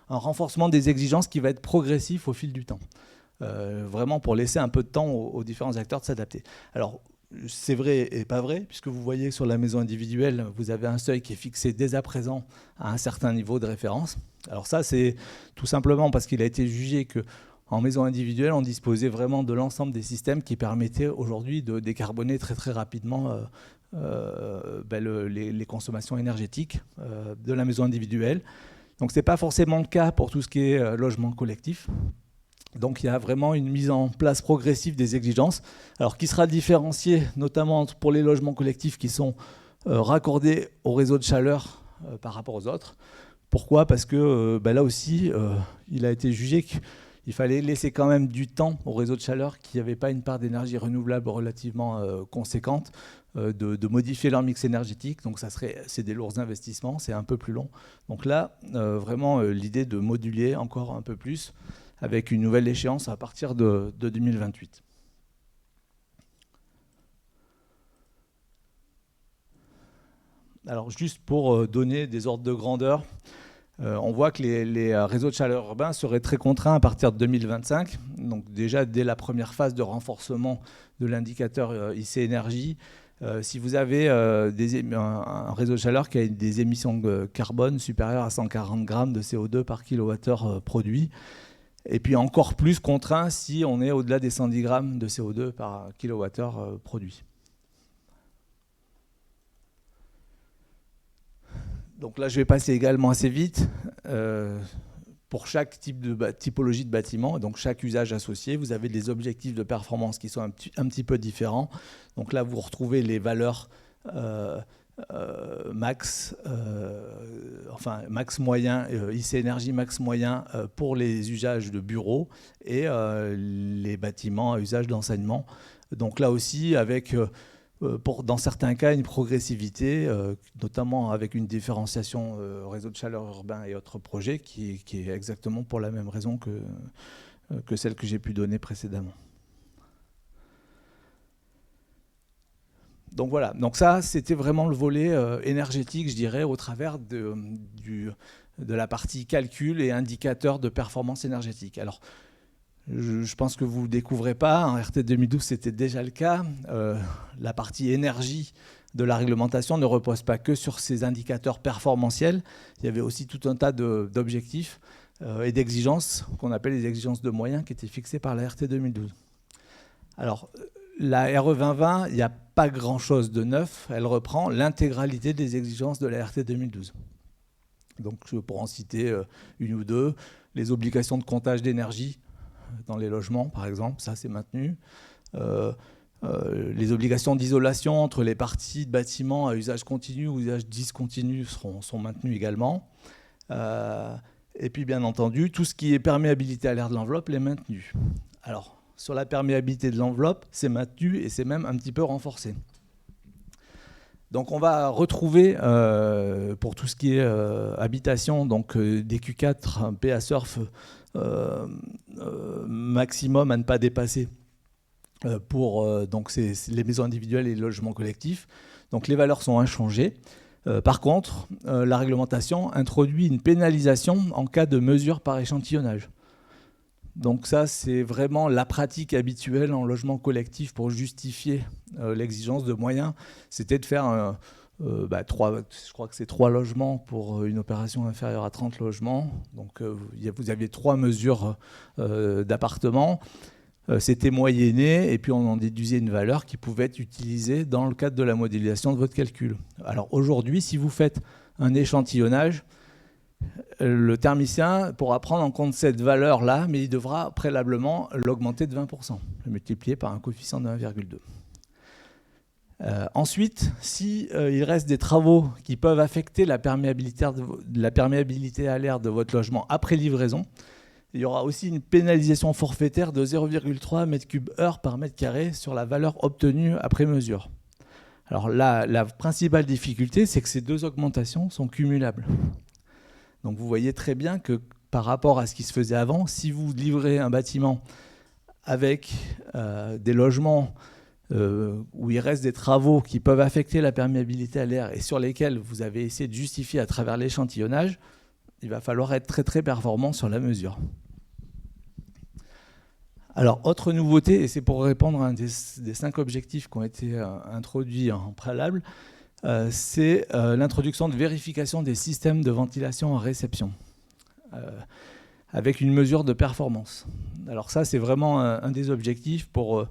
renforcement des exigences qui va être progressif au fil du temps. Vraiment pour laisser un peu de temps aux différents acteurs de s'adapter. Alors, c'est vrai et pas vrai, puisque vous voyez sur la maison individuelle, vous avez un seuil qui est fixé dès à présent à un certain niveau de référence. Alors ça, c'est tout simplement parce qu'il a été jugé qu'en maison individuelle, on disposait vraiment de l'ensemble des systèmes qui permettaient aujourd'hui de décarboner très très rapidement les consommations énergétiques de la maison individuelle. Donc ce n'est pas forcément le cas pour tout ce qui est logement collectif. Donc il y a vraiment une mise en place progressive des exigences, alors qui sera différenciée notamment pour les logements collectifs qui sont raccordés au réseau de chaleur par rapport aux autres. Pourquoi ? Parce que là aussi, il a été jugé qu'il fallait laisser quand même du temps au réseau de chaleur qui n'avait pas une part d'énergie renouvelable relativement conséquente de modifier leur mix énergétique. Donc c'est des lourds investissements, c'est un peu plus long. Donc là, vraiment l'idée de moduler encore un peu plus, avec une nouvelle échéance à partir de 2028. Alors juste pour donner des ordres de grandeur, on voit que les réseaux de chaleur urbains seraient très contraints à partir de 2025. Donc déjà dès la première phase de renforcement de l'indicateur IC Énergie, si vous avez un réseau de chaleur qui a des émissions de carbone supérieures à 140 grammes de CO2 par kilowattheure produit, et puis encore plus contraint si on est au-delà des 110 grammes de CO2 par kilowattheure produit. Donc là, je vais passer également assez vite. Pour chaque typologie de bâtiment, donc chaque usage associé, vous avez des objectifs de performance qui sont un petit peu différents. Donc là, vous retrouvez les valeurs max moyen, IC Énergie max moyen pour les usages de bureaux et les bâtiments à usage d'enseignement. Donc là aussi, avec dans certains cas une progressivité, notamment avec une différenciation réseau de chaleur urbain et autres projets qui est exactement pour la même raison que celle que j'ai pu donner précédemment. Donc voilà, donc ça c'était vraiment le volet énergétique, je dirais, au travers de la partie calcul et indicateur de performance énergétique. Alors, je pense que vous ne découvrez pas, en RT 2012 c'était déjà le cas, la partie énergie de la réglementation ne repose pas que sur ces indicateurs performantiels, il y avait aussi tout un tas d'objectifs et d'exigences qu'on appelle les exigences de moyens qui étaient fixées par la RT 2012. Alors, la RE 2020, il n'y a pas grand-chose de neuf, elle reprend l'intégralité des exigences de la RT 2012. Donc, pour en citer une ou deux, les obligations de comptage d'énergie dans les logements, par exemple, ça c'est maintenu. Les obligations d'isolation entre les parties de bâtiments à usage continu ou usage discontinu sont maintenues également. Et puis, bien entendu, tout ce qui est perméabilité à l'air de l'enveloppe est maintenu. Alors, sur la perméabilité de l'enveloppe, c'est maintenu et c'est même un petit peu renforcé. Donc on va retrouver, pour tout ce qui est habitation, donc des Q4 PA Surf maximum à ne pas dépasser pour donc les maisons individuelles et les logements collectifs. Donc les valeurs sont inchangées. Par contre, la réglementation introduit une pénalisation en cas de mesure par échantillonnage. Donc ça, c'est vraiment la pratique habituelle en logement collectif pour justifier l'exigence de moyens. C'était de faire, je crois que c'est 3 logements pour une opération inférieure à 30 logements. Donc vous aviez 3 mesures d'appartements. C'était moyenné et puis on en déduisait une valeur qui pouvait être utilisée dans le cadre de la modélisation de votre calcul. Alors aujourd'hui, si vous faites un échantillonnage, le thermicien pourra prendre en compte cette valeur-là, mais il devra préalablement l'augmenter de 20%, le multiplier par un coefficient de 1,2. Ensuite, s'il reste des travaux qui peuvent affecter la perméabilité à l'air de votre logement après livraison, il y aura aussi une pénalisation forfaitaire de 0,3 m3/heure par mètre carré sur la valeur obtenue après mesure. Alors là, la principale difficulté, c'est que ces 2 augmentations sont cumulables. Donc vous voyez très bien que par rapport à ce qui se faisait avant, si vous livrez un bâtiment avec des logements où il reste des travaux qui peuvent affecter la perméabilité à l'air et sur lesquels vous avez essayé de justifier à travers l'échantillonnage, il va falloir être très très performant sur la mesure. Alors, autre nouveauté, et c'est pour répondre à un des 5 objectifs qui ont été introduits en préalable, c'est l'introduction de vérification des systèmes de ventilation en réception, avec une mesure de performance. Alors ça, c'est vraiment un des objectifs pour,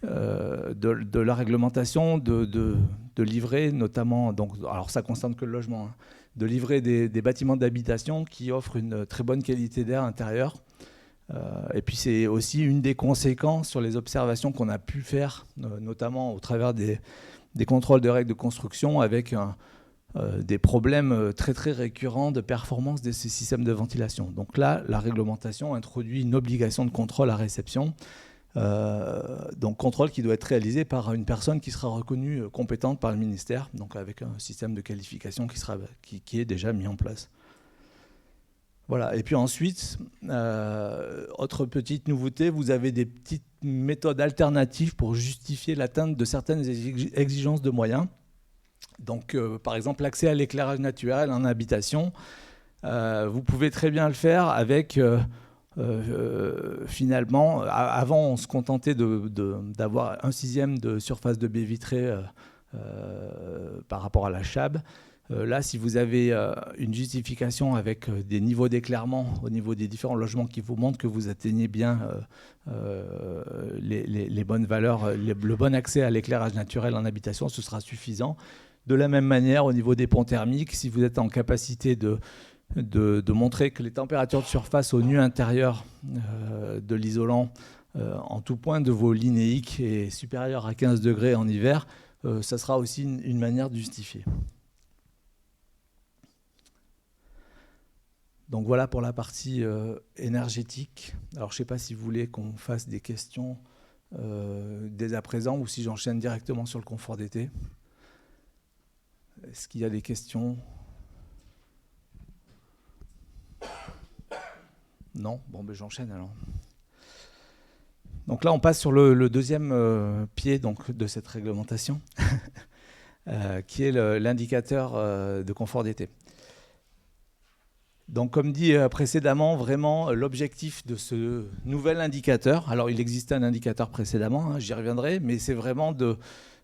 de la réglementation de livrer, notamment, donc, alors ça ne concerne que le logement, hein, de livrer des bâtiments d'habitation qui offrent une très bonne qualité d'air intérieur. Et puis c'est aussi une des conséquences sur les observations qu'on a pu faire, notamment au travers des contrôles de règles de construction avec des problèmes très très récurrents de performance de ces systèmes de ventilation. Donc là, la réglementation introduit une obligation de contrôle à réception, donc contrôle qui doit être réalisé par une personne qui sera reconnue compétente par le ministère, donc avec un système de qualification qui est déjà mis en place. Voilà. Et puis ensuite, autre petite nouveauté, vous avez des petites méthodes alternatives pour justifier l'atteinte de certaines exigences de moyens. Donc, par exemple, l'accès à l'éclairage naturel en habitation. Vous pouvez très bien le faire avec, finalement, avant on se contentait d'avoir 1/6 de surface de baie vitrée par rapport à la chab. Là, si vous avez une justification avec des niveaux d'éclairement au niveau des différents logements qui vous montrent que vous atteignez bien les bonnes valeurs, le bon accès à l'éclairage naturel en habitation, ce sera suffisant. De la même manière, au niveau des ponts thermiques, si vous êtes en capacité de montrer que les températures de surface au nu intérieur de l'isolant en tout point de vos linéiques est supérieure à 15 degrés en hiver, ça sera aussi une manière de justifier. Donc voilà pour la partie énergétique. Alors je ne sais pas si vous voulez qu'on fasse des questions dès à présent ou si j'enchaîne directement sur le confort d'été. Est-ce qu'il y a des questions? Non? Bon, ben j'enchaîne alors. Donc là, on passe sur le deuxième pied donc, de cette réglementation, qui est l'indicateur de confort d'été. Donc, comme dit précédemment, vraiment l'objectif de ce nouvel indicateur, alors il existait un indicateur précédemment, hein, j'y reviendrai, mais c'est vraiment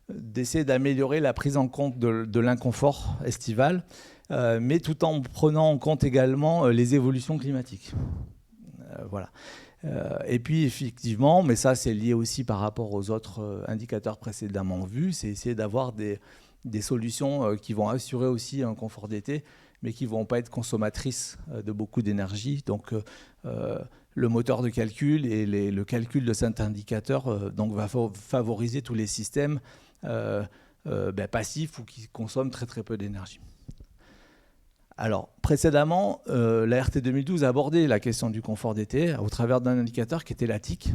d'essayer d'améliorer la prise en compte de l'inconfort estival, mais tout en prenant en compte également les évolutions climatiques. Voilà. Et puis effectivement, mais ça c'est lié aussi par rapport aux autres indicateurs précédemment vus, c'est essayer d'avoir des solutions qui vont assurer aussi un confort d'été, mais qui ne vont pas être consommatrices de beaucoup d'énergie. Donc le moteur de calcul et le calcul de cet indicateur donc, va favoriser tous les systèmes passifs ou qui consomment très très peu d'énergie. Alors, précédemment, la RT 2012 a abordé la question du confort d'été au travers d'un indicateur qui était la TIC,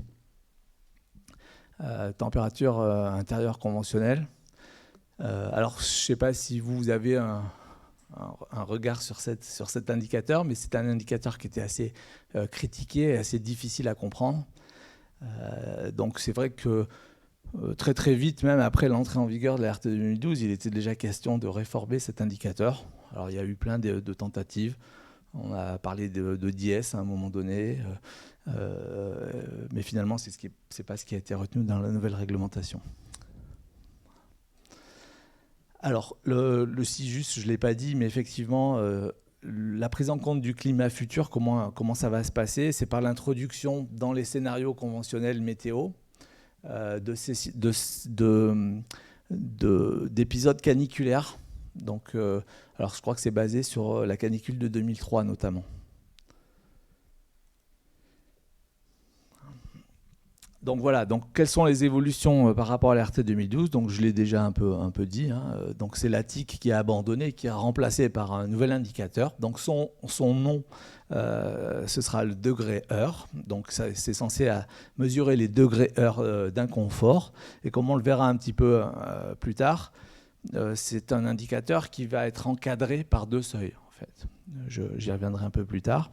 température intérieure conventionnelle. Alors, je ne sais pas si vous avez un regard sur cet indicateur, mais c'est un indicateur qui était assez critiqué et assez difficile à comprendre. Donc, c'est vrai que très très vite, même après l'entrée en vigueur de la RT 2012, il était déjà question de réformer cet indicateur. Alors, il y a eu plein de tentatives. On a parlé de DIES à un moment donné, mais finalement, c'est pas ce qui a été retenu dans la nouvelle réglementation. Alors, le CIJUS, je ne l'ai pas dit, mais effectivement, la prise en compte du climat futur, comment ça va se passer, c'est par l'introduction dans les scénarios conventionnels météo d'épisodes caniculaires. Donc, alors je crois que c'est basé sur la canicule de 2003 notamment. Donc voilà, donc quelles sont les évolutions par rapport à la RT 2012 ? Donc je l'ai déjà un peu dit. Hein. Donc c'est la TIC qui a abandonné, qui a remplacé par un nouvel indicateur. Donc son nom, ce sera le degré heure. Donc c'est censé mesurer les degrés heure d'inconfort. Et comme on le verra un petit peu plus tard, c'est un indicateur qui va être encadré par 2 seuils, en fait. J'y reviendrai un peu plus tard.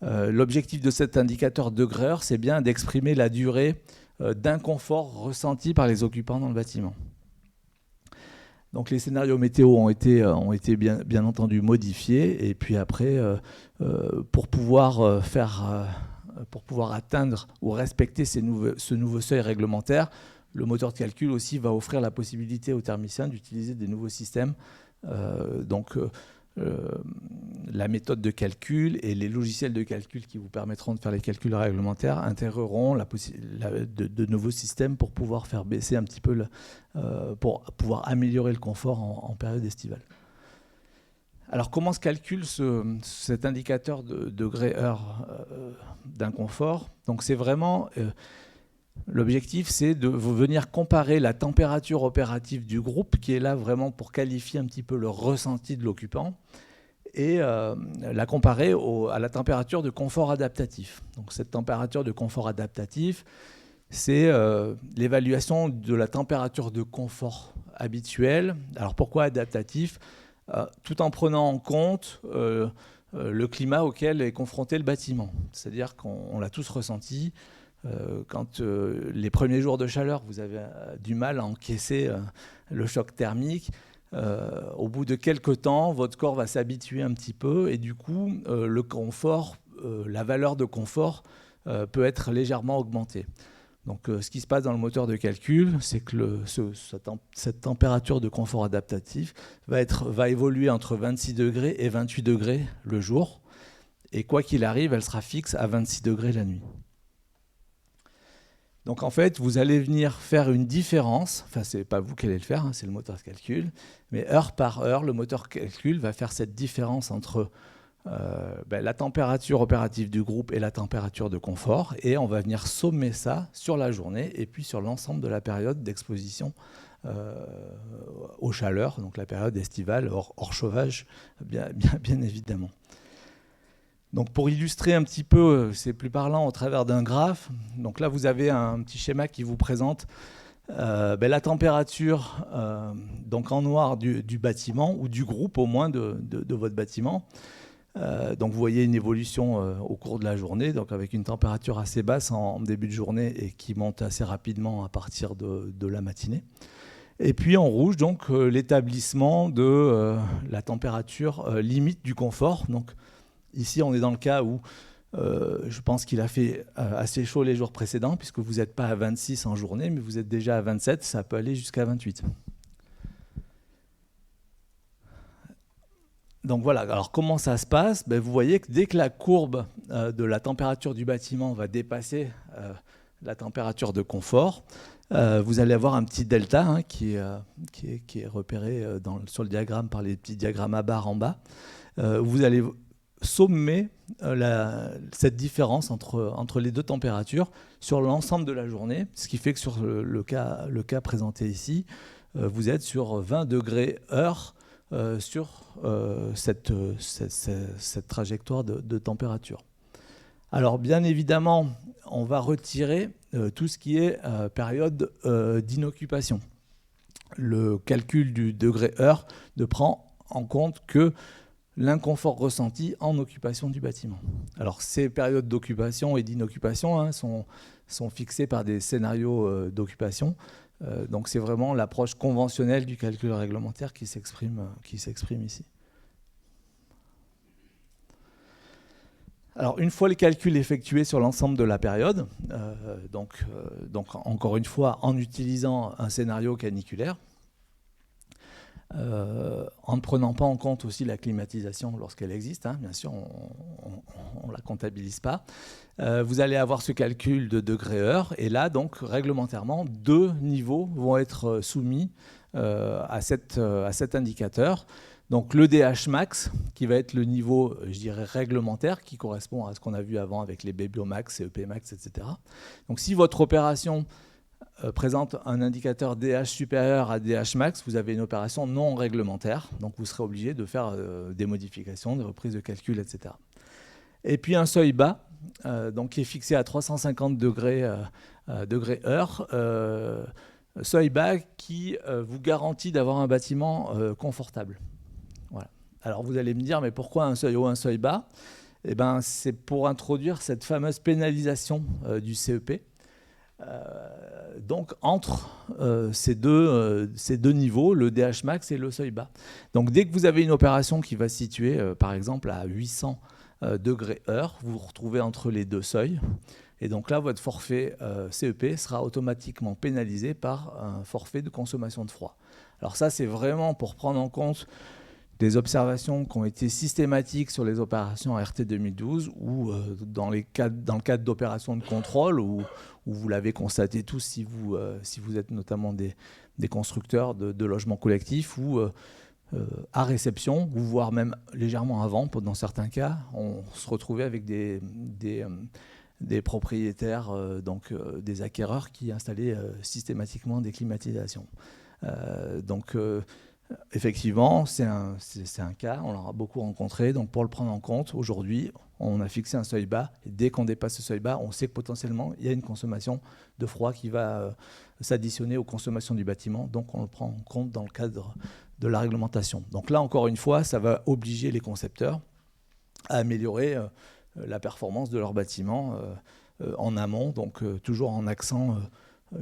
L'objectif de cet indicateur degré-heure, c'est bien d'exprimer la durée d'inconfort ressenti par les occupants dans le bâtiment. Donc les scénarios météo ont été bien entendu modifiés, et puis après, pour pouvoir atteindre ou respecter ce nouveau seuil réglementaire, le moteur de calcul aussi va offrir la possibilité aux thermiciens d'utiliser des nouveaux systèmes. La méthode de calcul et les logiciels de calcul qui vous permettront de faire les calculs réglementaires intégreront de nouveaux systèmes pour pouvoir faire baisser un petit peu, pour pouvoir améliorer le confort en période estivale. Alors comment se calcule cet indicateur de degré-heure d'inconfort ? Donc c'est vraiment... L'objectif, c'est de venir comparer la température opérative du groupe, qui est là vraiment pour qualifier un petit peu le ressenti de l'occupant, et la comparer à la température de confort adaptatif. Donc cette température de confort adaptatif, c'est l'évaluation de la température de confort habituelle. Alors pourquoi adaptatif ? Tout en prenant en compte le climat auquel est confronté le bâtiment. C'est-à-dire qu'on l'a tous ressenti. Quand les premiers jours de chaleur, vous avez du mal à encaisser le choc thermique, au bout de quelques temps, votre corps va s'habituer un petit peu et du coup, le confort, la valeur de confort peut être légèrement augmentée. Donc, ce qui se passe dans le moteur de calcul, c'est que cette température de confort adaptatif va évoluer entre 26 degrés et 28 degrés le jour. Et quoi qu'il arrive, elle sera fixe à 26 degrés la nuit. Donc en fait, vous allez venir faire une différence, enfin c'est pas vous qui allez le faire, hein, c'est le moteur de calcul, mais heure par heure, le moteur de calcul va faire cette différence entre la température opérative du groupe et la température de confort, et on va venir sommer ça sur la journée et puis sur l'ensemble de la période d'exposition aux chaleurs, donc la période estivale hors chauffage, bien évidemment. Donc pour illustrer un petit peu, c'est plus parlant au travers d'un graphe. Donc là, vous avez un petit schéma qui vous présente la température donc en noir du bâtiment, ou du groupe au moins de votre bâtiment. Donc vous voyez une évolution au cours de la journée, donc avec une température assez basse en début de journée et qui monte assez rapidement à partir de la matinée. Et puis en rouge, donc l'établissement de la température limite du confort. Donc Ici, on est dans le cas où je pense qu'il a fait assez chaud les jours précédents, puisque vous n'êtes pas à 26 en journée, mais vous êtes déjà à 27, ça peut aller jusqu'à 28. Donc voilà, alors comment ça se passe? Vous voyez que dès que la courbe de la température du bâtiment va dépasser la température de confort, vous allez avoir un petit delta qui est repéré sur le diagramme par les petits diagrammes à barres en bas. Vous allez sommer cette différence entre les deux températures sur l'ensemble de la journée, ce qui fait que sur le cas présenté ici, vous êtes sur 20 degrés heure sur cette trajectoire de température. Alors bien évidemment, on va retirer tout ce qui est période d'inoccupation. Le calcul du degré heure ne prend en compte que l'inconfort ressenti en occupation du bâtiment. Alors ces périodes d'occupation et d'inoccupation sont fixées par des scénarios d'occupation. Donc c'est vraiment l'approche conventionnelle du calcul réglementaire qui s'exprime ici. Alors une fois le calcul effectué sur l'ensemble de la période, donc encore une fois en utilisant un scénario caniculaire, en ne prenant pas en compte aussi la climatisation lorsqu'elle existe, bien sûr, on ne la comptabilise pas. Vous allez avoir ce calcul de degrés-heure, et là, donc, réglementairement, 2 niveaux vont être soumis à cet indicateur. Donc le DH max, qui va être le niveau, je dirais, réglementaire, qui correspond à ce qu'on a vu avant avec les BBiomax, CEP max, etc. Donc si votre opération présente un indicateur DH supérieur à DH max, vous avez une opération non réglementaire, donc vous serez obligé de faire des modifications, des reprises de calcul, etc. Et puis un seuil bas, donc qui est fixé à 350 degrés heure, seuil bas qui vous garantit d'avoir un bâtiment confortable. Voilà. Alors vous allez me dire, mais pourquoi un seuil haut, un seuil bas? Eh ben, c'est pour introduire cette fameuse pénalisation du CEP. Donc entre ces deux niveaux, le DH max et le seuil bas. Donc dès que vous avez une opération qui va se situer par exemple à 800 degrés heure, vous vous retrouvez entre les deux seuils, et donc là votre forfait CEP sera automatiquement pénalisé par un forfait de consommation de froid. Alors ça, c'est vraiment pour prendre en compte des observations qui ont été systématiques sur les opérations RT 2012 ou dans le cadre d'opérations de contrôle où vous l'avez constaté tous si vous êtes notamment des constructeurs de logements collectifs ou à réception, ou voire même légèrement avant, dans certains cas, on se retrouvait avec des propriétaires, des acquéreurs qui installaient systématiquement des climatisations. Effectivement, c'est un cas, on l'aura beaucoup rencontré. Donc pour le prendre en compte, aujourd'hui, on a fixé un seuil bas. Et dès qu'on dépasse ce seuil bas, on sait que potentiellement, il y a une consommation de froid qui va s'additionner aux consommations du bâtiment. Donc on le prend en compte dans le cadre de la réglementation. Donc là, encore une fois, ça va obliger les concepteurs à améliorer la performance de leur bâtiment en amont, donc toujours en accent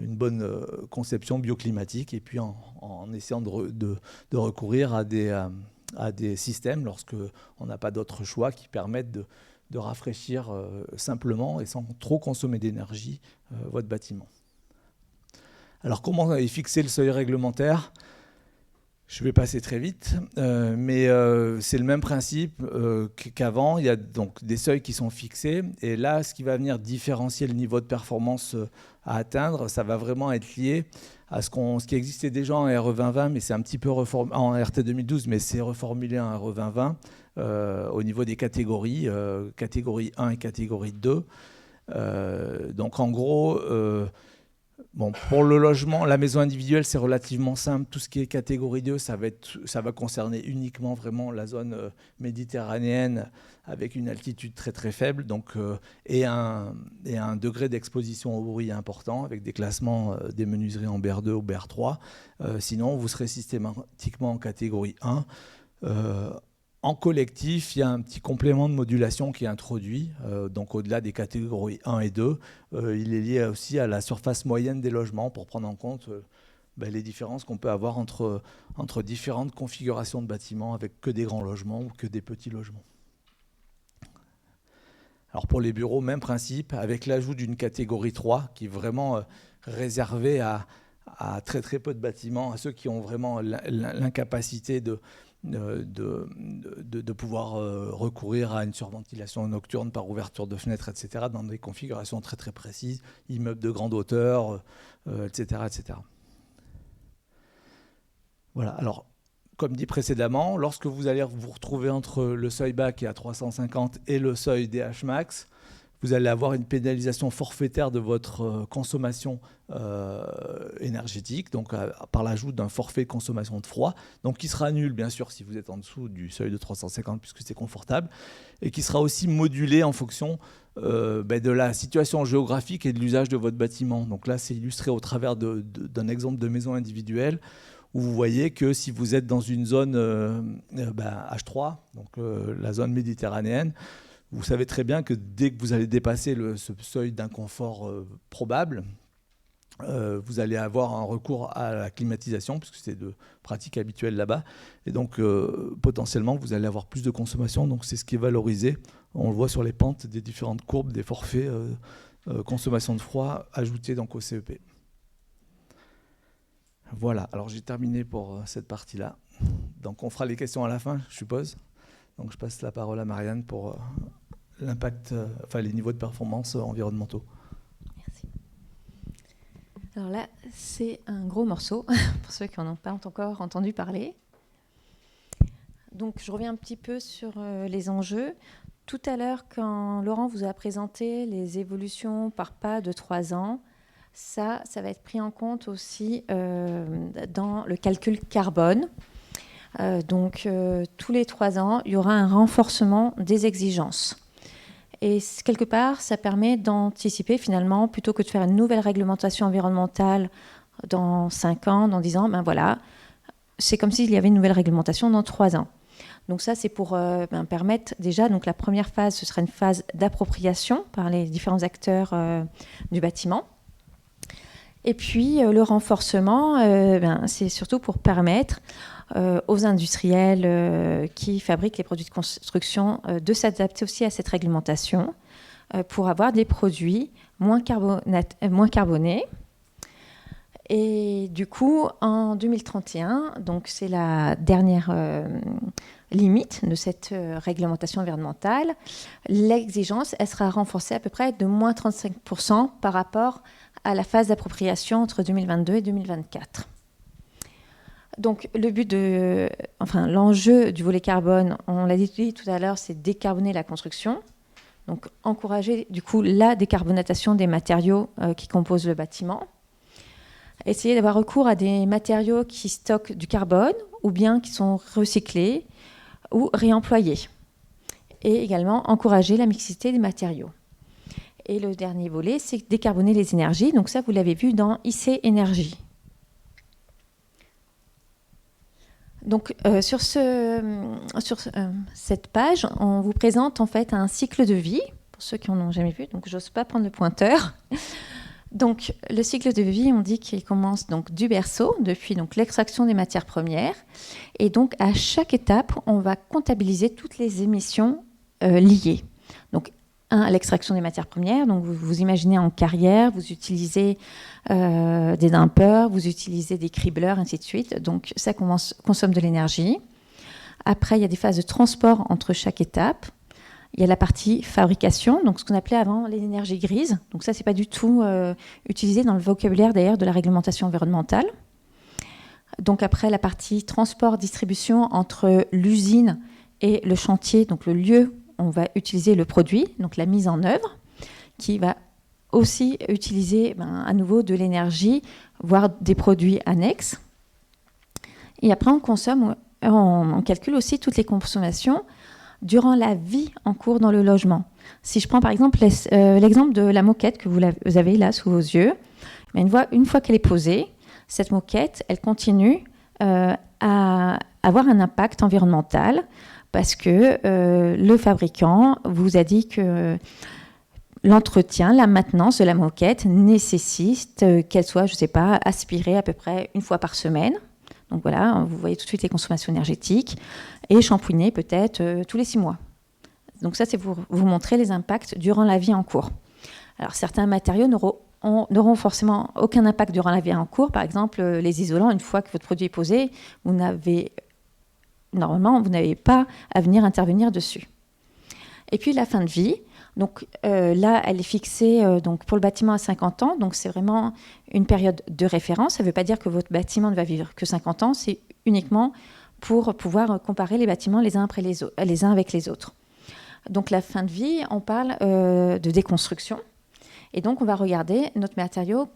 une bonne conception bioclimatique, et puis en essayant de recourir à des systèmes lorsque on n'a pas d'autre choix qui permettent de rafraîchir simplement et sans trop consommer d'énergie votre bâtiment. Alors comment est fixé le seuil réglementaire ? Je vais passer très vite, mais c'est le même principe qu'avant. Il y a donc des seuils qui sont fixés, et là, ce qui va venir différencier le niveau de performance à atteindre, ça va vraiment être lié à ce qui existait déjà en RE 2020, mais c'est un petit peu en RT 2012, mais c'est reformulé en RE 2020 au niveau des catégories, catégorie 1 et catégorie 2. Donc en gros, pour le logement, la maison individuelle, c'est relativement simple. Tout ce qui est catégorie 2, ça va concerner uniquement vraiment la zone méditerranéenne avec une altitude très très faible, et un degré d'exposition au bruit important avec des classements des menuiseries en BR2 ou BR3. Sinon, vous serez systématiquement en catégorie 1. En collectif, il y a un petit complément de modulation qui est introduit. Donc au-delà des catégories 1 et 2, il est lié aussi à la surface moyenne des logements pour prendre en compte les différences qu'on peut avoir entre différentes configurations de bâtiments avec que des grands logements ou que des petits logements. Alors pour les bureaux, même principe, avec l'ajout d'une catégorie 3 qui est vraiment réservée à très très peu de bâtiments, à ceux qui ont vraiment l'incapacité de pouvoir recourir à une surventilation nocturne par ouverture de fenêtres, etc., dans des configurations très très précises, immeubles de grande hauteur, etc., etc. Voilà, alors comme dit précédemment, lorsque vous allez vous retrouver entre le seuil bas qui est à 350 et le seuil DH max, vous allez avoir une pénalisation forfaitaire de votre consommation énergétique, donc par l'ajout d'un forfait consommation de froid, donc qui sera nul bien sûr si vous êtes en dessous du seuil de 350 puisque c'est confortable, et qui sera aussi modulé en fonction de la situation géographique et de l'usage de votre bâtiment. Donc là, c'est illustré au travers d'un exemple de maison individuelle où vous voyez que si vous êtes dans une zone H3, donc la zone méditerranéenne, vous savez très bien que dès que vous allez dépasser ce seuil d'inconfort probable, vous allez avoir un recours à la climatisation, puisque c'est de pratique habituelle là-bas. Et donc, potentiellement, vous allez avoir plus de consommation. Donc, c'est ce qui est valorisé. On le voit sur les pentes des différentes courbes, des forfaits consommation de froid ajoutés donc, au CEP. Voilà. Alors, j'ai terminé pour cette partie-là. Donc, on fera les questions à la fin, je suppose. Donc, je passe la parole à Marianne pour l'impact, les niveaux de performance environnementaux. Merci. Alors là, c'est un gros morceau, pour ceux qui n'en ont pas encore entendu parler. Donc, je reviens un petit peu sur les enjeux. Tout à l'heure, quand Laurent vous a présenté les évolutions par pas de 3 ans, ça va être pris en compte aussi dans le calcul carbone. Donc, tous les 3 ans, il y aura un renforcement des exigences. Et quelque part, ça permet d'anticiper finalement, plutôt que de faire une nouvelle réglementation environnementale dans 5 ans, dans 10 ans, ben voilà, c'est comme s'il y avait une nouvelle réglementation dans 3 ans. Donc ça, c'est pour permettre déjà, donc la première phase, ce sera une phase d'appropriation par les différents acteurs du bâtiment. Et puis, le renforcement, c'est surtout pour permettre aux industriels qui fabriquent les produits de construction de s'adapter aussi à cette réglementation pour avoir des produits moins carbonés. Et du coup, en 2031, donc c'est la dernière limite de cette réglementation environnementale, l'exigence, elle sera renforcée à peu près de moins 35% par rapport à la phase d'appropriation entre 2022 et 2024. Donc, l'enjeu du volet carbone, on l'a dit tout à l'heure, c'est décarboner la construction. Donc, encourager, du coup, la décarbonatation des matériaux qui composent le bâtiment. Essayer d'avoir recours à des matériaux qui stockent du carbone ou bien qui sont recyclés ou réemployés. Et également, encourager la mixité des matériaux. Et le dernier volet, c'est décarboner les énergies. Donc, ça, vous l'avez vu dans IC Énergie. Donc, sur cette page, on vous présente en fait un cycle de vie, pour ceux qui n'en ont jamais vu, donc je n'ose pas prendre le pointeur. Donc, le cycle de vie, on dit qu'il commence donc, du berceau, depuis donc, l'extraction des matières premières. Et donc, à chaque étape, on va comptabiliser toutes les émissions liées. Donc, à l'extraction des matières premières, donc vous imaginez en carrière, vous utilisez des dumpers, vous utilisez des cribleurs, ainsi de suite. Donc ça consomme de l'énergie. Après, il y a des phases de transport entre chaque étape. Il y a la partie fabrication, donc ce qu'on appelait avant l'énergie grise. Donc ça, c'est pas du tout utilisé dans le vocabulaire d'ailleurs de la réglementation environnementale. Donc après, la partie transport-distribution entre l'usine et le chantier, donc le lieu on va utiliser le produit, donc la mise en œuvre, qui va aussi utiliser à nouveau de l'énergie, voire des produits annexes. Et après, on calcule aussi toutes les consommations durant la vie en cours dans le logement. Si je prends par exemple l'exemple de la moquette que vous avez là sous vos yeux, une fois qu'elle est posée, cette moquette, elle continue à avoir un impact environnemental parce que le fabricant vous a dit que l'entretien, la maintenance de la moquette nécessite qu'elle soit, je ne sais pas, aspirée à peu près une fois par semaine. Donc voilà, vous voyez tout de suite les consommations énergétiques et shampouinée peut-être tous les 6 mois. Donc ça, c'est pour vous montrer les impacts durant la vie en cours. Alors certains matériaux n'auront forcément aucun impact durant la vie en cours. Par exemple, les isolants, une fois que votre produit est posé, normalement, vous n'avez pas à venir intervenir dessus. Et puis la fin de vie, donc là, elle est fixée donc pour le bâtiment à 50 ans. Donc c'est vraiment une période de référence. Ça ne veut pas dire que votre bâtiment ne va vivre que 50 ans. C'est uniquement pour pouvoir comparer les bâtiments les uns avec les autres. Donc la fin de vie, on parle de déconstruction. Et donc on va regarder notre matériau.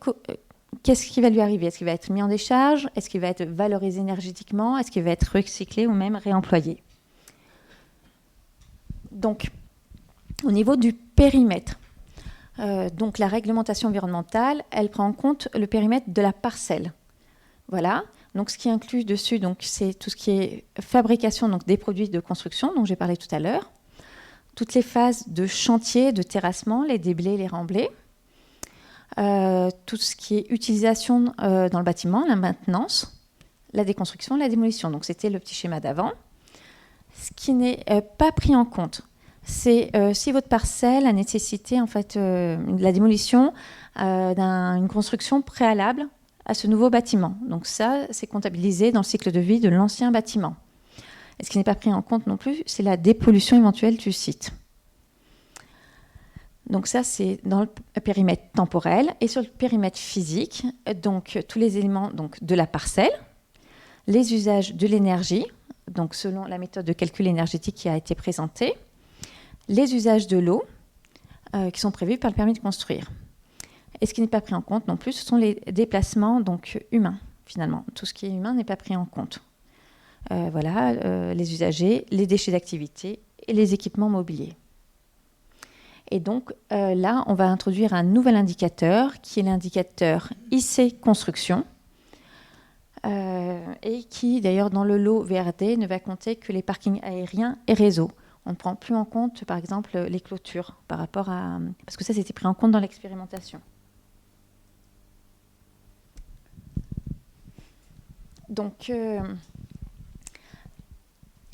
Qu'est-ce qui va lui arriver? Est-ce qu'il va être mis en décharge? Est-ce qu'il va être valorisé énergétiquement? Est-ce qu'il va être recyclé ou même réemployé? Donc, au niveau du périmètre, donc la réglementation environnementale, elle prend en compte le périmètre de la parcelle. Voilà. Donc, ce qui inclut dessus, donc, c'est tout ce qui est fabrication donc, des produits de construction, dont j'ai parlé tout à l'heure, toutes les phases de chantier, de terrassement, les déblais, les remblais, tout ce qui est utilisation dans le bâtiment, la maintenance, la déconstruction, la démolition. Donc, c'était le petit schéma d'avant. Ce qui n'est pas pris en compte, c'est si votre parcelle a nécessité en fait, la démolition d'une construction préalable à ce nouveau bâtiment. Donc ça, c'est comptabilisé dans le cycle de vie de l'ancien bâtiment. Et ce qui n'est pas pris en compte non plus, c'est la dépollution éventuelle du site. Donc ça, c'est dans le périmètre temporel. Et sur le périmètre physique, donc tous les éléments donc, de la parcelle, les usages de l'énergie, donc selon la méthode de calcul énergétique qui a été présentée, les usages de l'eau qui sont prévus par le permis de construire. Et ce qui n'est pas pris en compte non plus, ce sont les déplacements donc, humains, finalement. Tout ce qui est humain n'est pas pris en compte. Voilà, les usagers, les déchets d'activité et les équipements mobiliers. Et donc là, on va introduire un nouvel indicateur qui est l'indicateur IC Construction et qui, d'ailleurs, dans le lot VRD, ne va compter que les parkings aériens et réseaux. On ne prend plus en compte, par exemple, les clôtures par rapport à... Parce que ça, c'était pris en compte dans l'expérimentation. Donc, il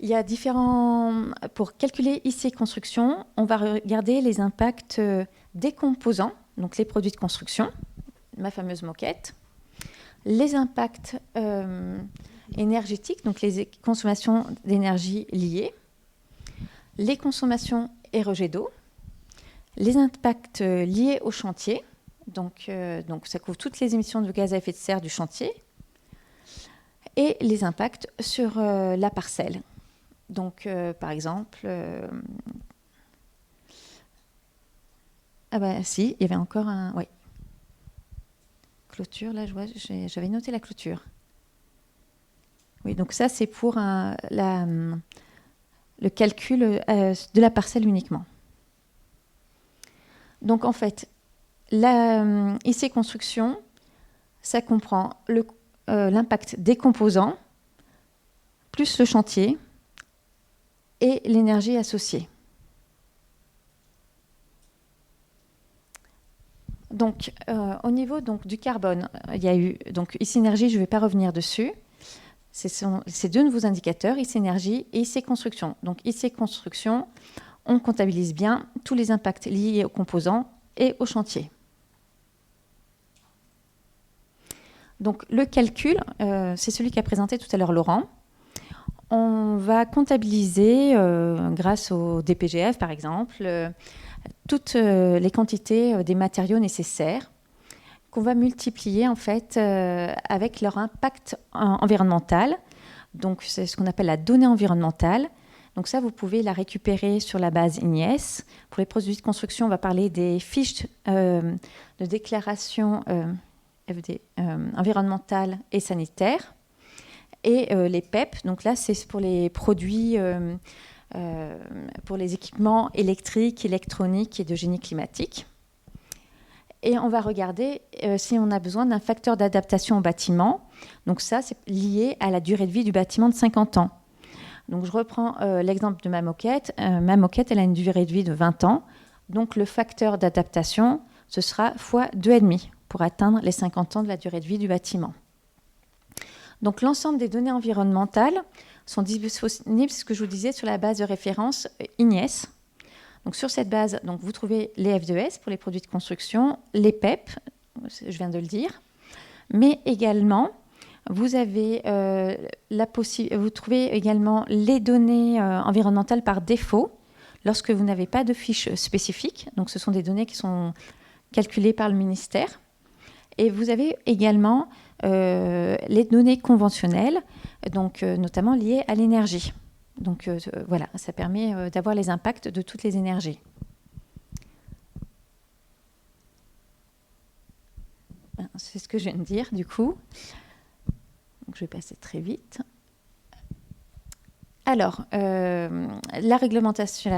y a différents... Pour calculer IC Construction, on va regarder les impacts des composants, donc les produits de construction, ma fameuse moquette, les impacts énergétiques, donc les consommations d'énergie liées, les consommations et rejets d'eau, les impacts liés au chantier, donc ça couvre toutes les émissions de gaz à effet de serre du chantier, et les impacts sur la parcelle. Donc, par exemple, ah ben si, il y avait encore un... Oui. Clôture, là, je vois, j'avais noté la clôture. Oui, donc ça, c'est pour le calcul de la parcelle uniquement. Donc, en fait, la IC Construction, ça comprend l'impact des composants, plus le chantier et l'énergie associée. Donc, au niveau donc, du carbone, il y a eu donc IC Énergie, je ne vais pas revenir dessus. C'est deux nouveaux indicateurs, IC Énergie et IC Construction. Donc, IC Construction, on comptabilise bien tous les impacts liés aux composants et au chantier. Donc, le calcul, c'est celui qu'a présenté tout à l'heure Laurent. On va comptabiliser, grâce au DPGF par exemple, toutes les quantités des matériaux nécessaires qu'on va multiplier en fait avec leur impact environnemental. Donc c'est ce qu'on appelle la donnée environnementale. Donc ça, vous pouvez la récupérer sur la base INES. Pour les produits de construction, on va parler des fiches de déclaration environnementale et sanitaire. Et les PEP, donc là, c'est pour les produits, pour les équipements électriques, électroniques et de génie climatique. Et on va regarder si on a besoin d'un facteur d'adaptation au bâtiment. Donc ça, c'est lié à la durée de vie du bâtiment de 50 ans. Donc je reprends l'exemple de ma moquette. Ma moquette, elle a une durée de vie de 20 ans. Donc le facteur d'adaptation, ce sera fois 2,5 pour atteindre les 50 ans de la durée de vie du bâtiment. Donc l'ensemble des données environnementales sont disponibles, ce que je vous disais, sur la base de référence INES. Donc sur cette base, donc, vous trouvez les F2S pour les produits de construction, les PEP, je viens de le dire, mais également, vous avez vous trouvez également les données environnementales par défaut lorsque vous n'avez pas de fiche spécifique. Donc ce sont des données qui sont calculées par le ministère. Et vous avez également les données conventionnelles, donc notamment liées à l'énergie. Donc voilà, ça permet d'avoir les impacts de toutes les énergies. C'est ce que je viens de dire, du coup. Donc, je vais passer très vite. Alors, la réglementation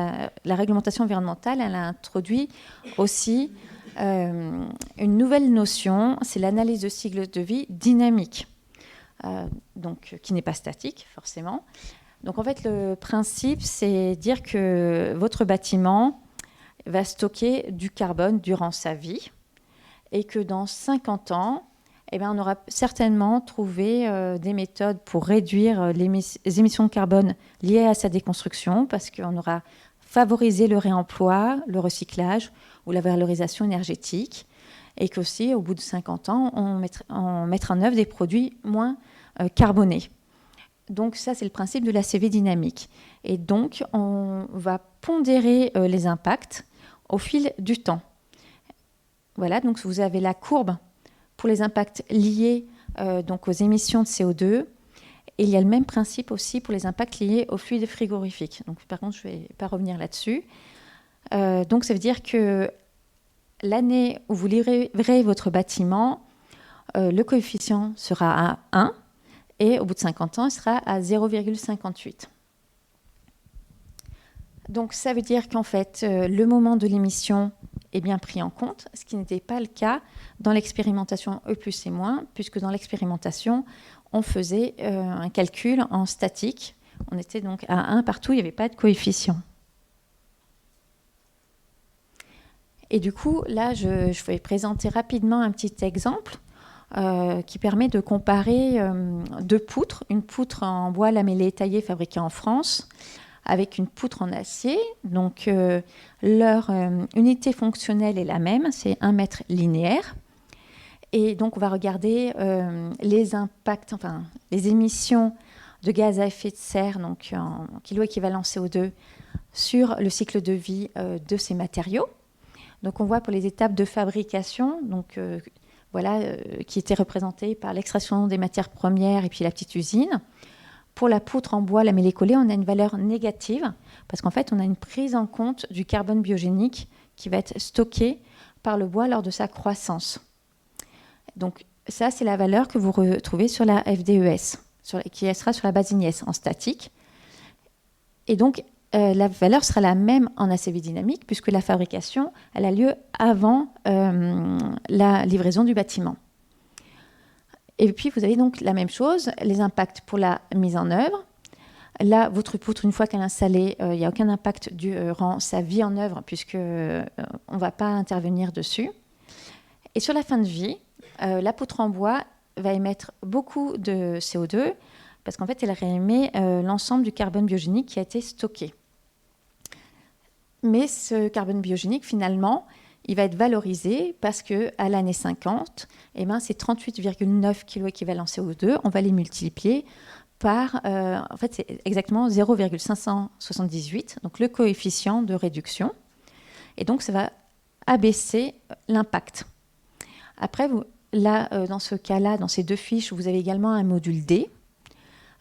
environnementale, elle a introduit aussi une nouvelle notion, c'est l'analyse de cycle de vie dynamique, donc, qui n'est pas statique, forcément. Donc, en fait, le principe, c'est dire que votre bâtiment va stocker du carbone durant sa vie et que dans 50 ans, eh bien, on aura certainement trouvé des méthodes pour réduire les émissions de carbone liées à sa déconstruction parce qu'on aura favorisé le réemploi, le recyclage ou la valorisation énergétique et qu'aussi, au bout de 50 ans, on mettra en œuvre des produits moins carbonés. Donc ça, c'est le principe de la CV dynamique. Et donc, on va pondérer les impacts au fil du temps. Voilà, donc vous avez la courbe pour les impacts liés donc aux émissions de CO2. Et il y a le même principe aussi pour les impacts liés aux fluides frigorifiques. Donc, par contre, je ne vais pas revenir là-dessus. Donc, ça veut dire que l'année où vous livrerez votre bâtiment, le coefficient sera à 1 et au bout de 50 ans, il sera à 0,58. Donc, ça veut dire qu'en fait, le moment de l'émission est bien pris en compte, ce qui n'était pas le cas dans l'expérimentation E+, et moins, puisque dans l'expérimentation, on faisait un calcul en statique. On était donc à 1 partout, il n'y avait pas de coefficient. Et du coup, là, je vais présenter rapidement un petit exemple qui permet de comparer deux poutres. Une poutre en bois lamellé taillé fabriquée en France avec une poutre en acier. Donc, leur unité fonctionnelle est la même, c'est 1 mètre linéaire. Et donc, on va regarder les impacts, enfin, les émissions de gaz à effet de serre, donc en kilo équivalent CO2, sur le cycle de vie de ces matériaux. Donc, on voit pour les étapes de fabrication, donc, voilà, qui étaient représentées par l'extraction des matières premières et puis la petite usine. Pour la poutre en bois lamellé collé, on a une valeur négative parce qu'en fait, on a une prise en compte du carbone biogénique qui va être stocké par le bois lors de sa croissance. Donc, ça, c'est la valeur que vous retrouvez sur la FDES, qui sera sur la base IGNES en statique. Et donc, la valeur sera la même en ACV dynamique puisque la fabrication, elle a lieu avant la livraison du bâtiment. Et puis, vous avez donc la même chose, les impacts pour la mise en œuvre. Là, votre poutre, une fois qu'elle est installée, il n'y a aucun impact durant sa vie en œuvre puisqu'on ne va pas intervenir dessus. Et sur la fin de vie, la poutre en bois va émettre beaucoup de CO2 parce qu'en fait, elle réémet l'ensemble du carbone biogénique qui a été stocké. Mais ce carbone biogénique, finalement, il va être valorisé parce qu'à l'année 50, eh ben, c'est 38,9 kg équivalent CO2. On va les multiplier par, en fait, c'est exactement 0,578, donc le coefficient de réduction. Et donc, ça va abaisser l'impact. Après, là, dans ce cas-là, dans ces deux fiches, vous avez également un module D,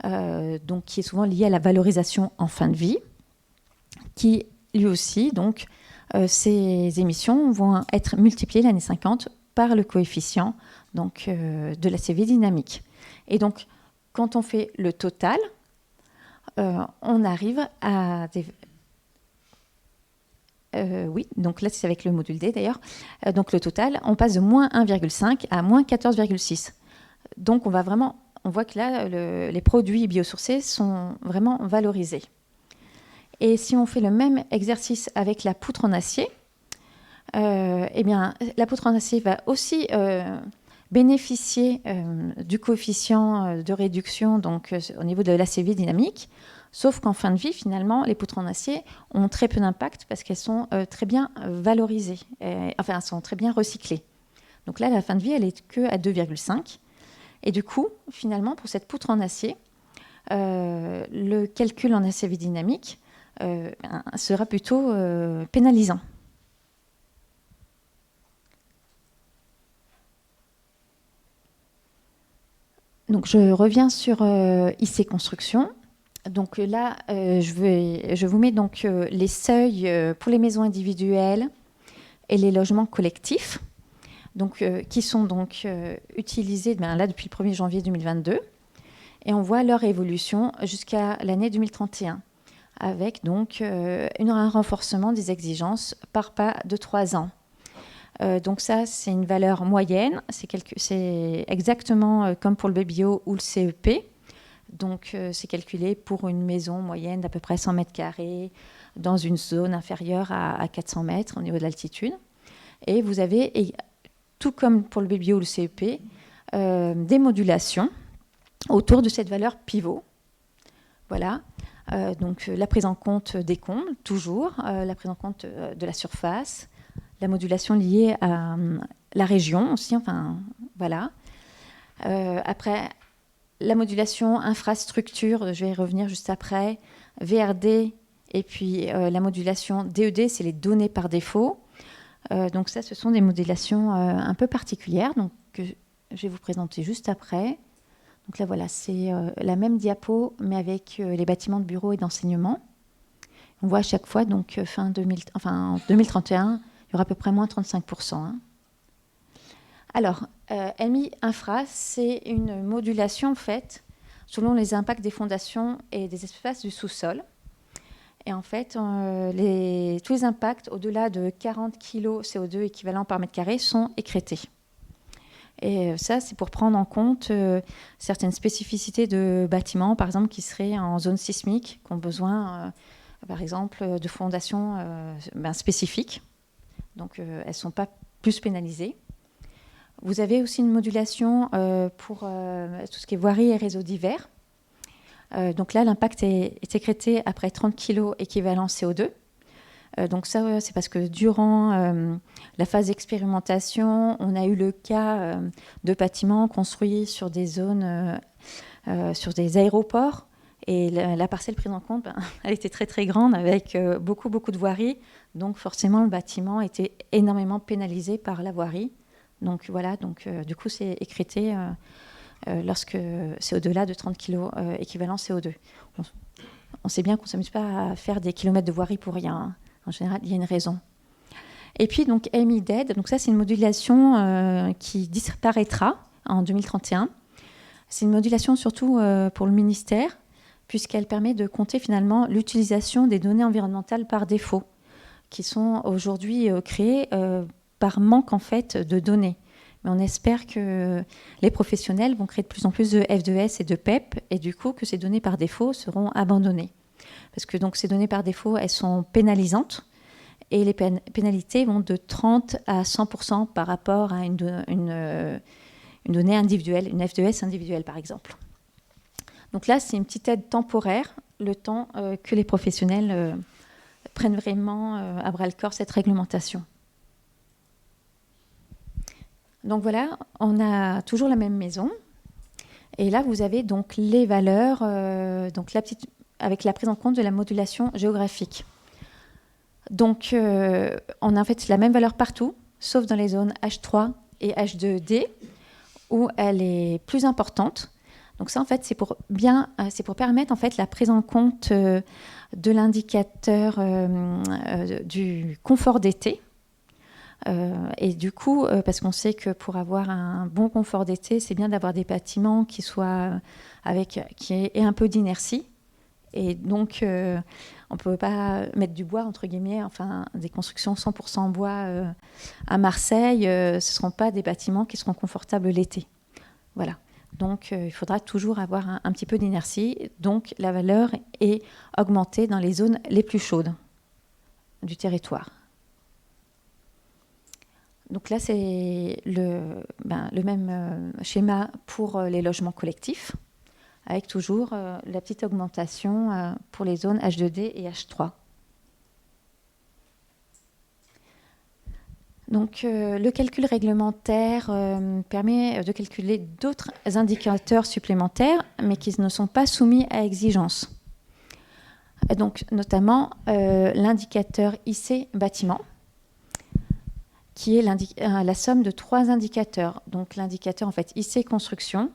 donc, qui est souvent lié à la valorisation en fin de vie, qui, lui aussi, donc, ces émissions vont être multipliées l'année 50 par le coefficient donc, de la CV dynamique. Et donc, quand on fait le total, on arrive à des... oui, donc là, c'est avec le module D d'ailleurs. Donc, le total, on passe de moins 1,5 à moins 14,6. Donc, on voit que là, les produits biosourcés sont vraiment valorisés. Et si on fait le même exercice avec la poutre en acier, eh bien, la poutre en acier va aussi bénéficier du coefficient de réduction donc, au niveau de l'ACV dynamique. Sauf qu'en fin de vie, finalement, les poutres en acier ont très peu d'impact parce qu'elles sont très bien valorisées, enfin, elles sont très bien recyclées. Donc là, la fin de vie, elle est que à 2,5. Et du coup, finalement, pour cette poutre en acier, le calcul en acier dynamique sera plutôt pénalisant. Donc, je reviens sur IC Construction. Donc là, je vous mets donc les seuils pour les maisons individuelles et les logements collectifs, donc, qui sont donc utilisés là, depuis le 1er janvier 2022. Et on voit leur évolution jusqu'à l'année 2031, avec donc un renforcement des exigences par pas de 3 ans. Donc ça, c'est une valeur moyenne, c'est exactement comme pour le BBO ou le CEP. Donc c'est calculé pour une maison moyenne d'à peu près 100 mètres carrés dans une zone inférieure à 400 mètres au niveau de l'altitude. Et vous avez, tout comme pour le BBO ou le CEP, des modulations autour de cette valeur pivot. Voilà. Donc la prise en compte des combles, toujours, la prise en compte de la surface, la modulation liée à la région aussi, enfin voilà. Après, la modulation infrastructure, je vais y revenir juste après, VRD, et puis la modulation DED, c'est les données par défaut. Donc ça, ce sont des modulations un peu particulières, donc, que je vais vous présenter juste après. Donc là, voilà, c'est la même diapo, mais avec les bâtiments de bureaux et d'enseignement. On voit à chaque fois, donc en 2031, il y aura à peu près moins 35%. Hein. Alors, LMI Infra, c'est une modulation en fait selon les impacts des fondations et des espaces du sous-sol. Et en fait, tous les impacts au-delà de 40 kg CO2 équivalent par mètre carré sont écrêtés. Et ça, c'est pour prendre en compte certaines spécificités de bâtiments, par exemple, qui seraient en zone sismique, qui ont besoin, par exemple, de fondations spécifiques. Donc, elles ne sont pas plus pénalisées. Vous avez aussi une modulation pour tout ce qui est voirie et réseaux divers. Donc là, l'impact est écrété après 30 kg équivalent CO2. Donc ça, c'est parce que durant la phase d'expérimentation, on a eu le cas de bâtiments construits sur des zones, sur des aéroports. Et la parcelle prise en compte, elle était très très grande avec beaucoup de voiries. Donc forcément, le bâtiment était énormément pénalisé par la voirie. Donc voilà, du coup, c'est écrété lorsque c'est au-delà de 30 kg équivalent CO2. On sait bien qu'on ne s'amuse pas à faire des kilomètres de voirie pour rien. Hein. En général, il y a une raison. Et puis, donc, LMI DED, donc ça, c'est une modulation qui disparaîtra en 2031. C'est une modulation surtout pour le ministère, puisqu'elle permet de compter finalement l'utilisation des données environnementales par défaut, qui sont aujourd'hui créées par manque en fait de données. Mais on espère que les professionnels vont créer de plus en plus de F2S et de PEP, et du coup que ces données par défaut seront abandonnées. Parce que donc, ces données par défaut, elles sont pénalisantes, et les pénalités vont de 30 à 100% par rapport à une donnée individuelle, une F2S individuelle par exemple. Donc là, c'est une petite aide temporaire, le temps que les professionnels prennent vraiment à bras-le-corps cette réglementation. Donc voilà, on a toujours la même maison. Et là, vous avez donc les valeurs, avec la prise en compte de la modulation géographique. Donc, on a en fait la même valeur partout, sauf dans les zones H3 et H2D, où elle est plus importante. Donc ça, en fait, c'est pour permettre en fait la prise en compte de l'indicateur du confort d'été. Et du coup, parce qu'on sait que pour avoir un bon confort d'été, c'est bien d'avoir des bâtiments qui aient un peu d'inertie. Et donc, on ne peut pas mettre du bois, entre guillemets, enfin, des constructions 100% en bois à Marseille, ce ne seront pas des bâtiments qui seront confortables l'été. Voilà. Donc, il faudra toujours avoir un petit peu d'inertie. Donc, la valeur est augmentée dans les zones les plus chaudes du territoire. Donc là, c'est le même schéma pour les logements collectifs. avec toujours la petite augmentation pour les zones H2D et H3. Donc, le calcul réglementaire permet de calculer d'autres indicateurs supplémentaires, mais qui ne sont pas soumis à exigence. Donc, notamment l'indicateur IC bâtiment, qui est la somme de 3 indicateurs. Donc, l'indicateur en fait IC construction,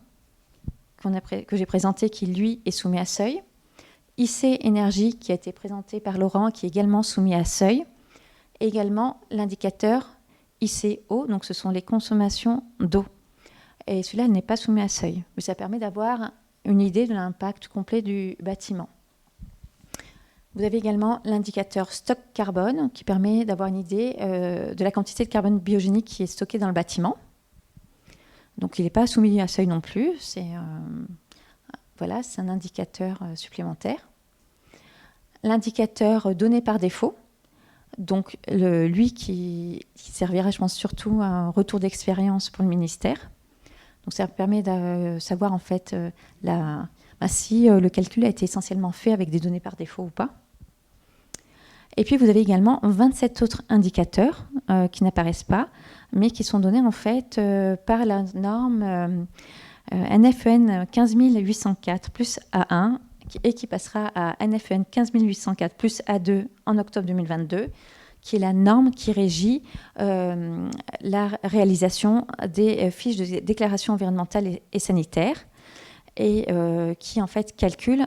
que j'ai présenté, qui lui est soumis à seuil. IC énergie, qui a été présenté par Laurent, qui est également soumis à seuil. Et également l'indicateur ICO, donc ce sont les consommations d'eau. Et celui-là n'est pas soumis à seuil, mais ça permet d'avoir une idée de l'impact complet du bâtiment. Vous avez également l'indicateur stock carbone, qui permet d'avoir une idée de la quantité de carbone biogénique qui est stockée dans le bâtiment. Donc il n'est pas soumis à seuil non plus, voilà, c'est un indicateur supplémentaire. L'indicateur donné par défaut, donc lui qui servira, je pense, surtout à un retour d'expérience pour le ministère. Donc ça permet de savoir en fait si le calcul a été essentiellement fait avec des données par défaut ou pas. Et puis vous avez également 27 autres indicateurs qui n'apparaissent pas, mais qui sont donnés en fait par la norme NFEN 15804 plus A1 et qui passera à NFEN 15804 plus A2 en octobre 2022, qui est la norme qui régit la réalisation des fiches de déclaration environnementale et sanitaire et qui en fait calcule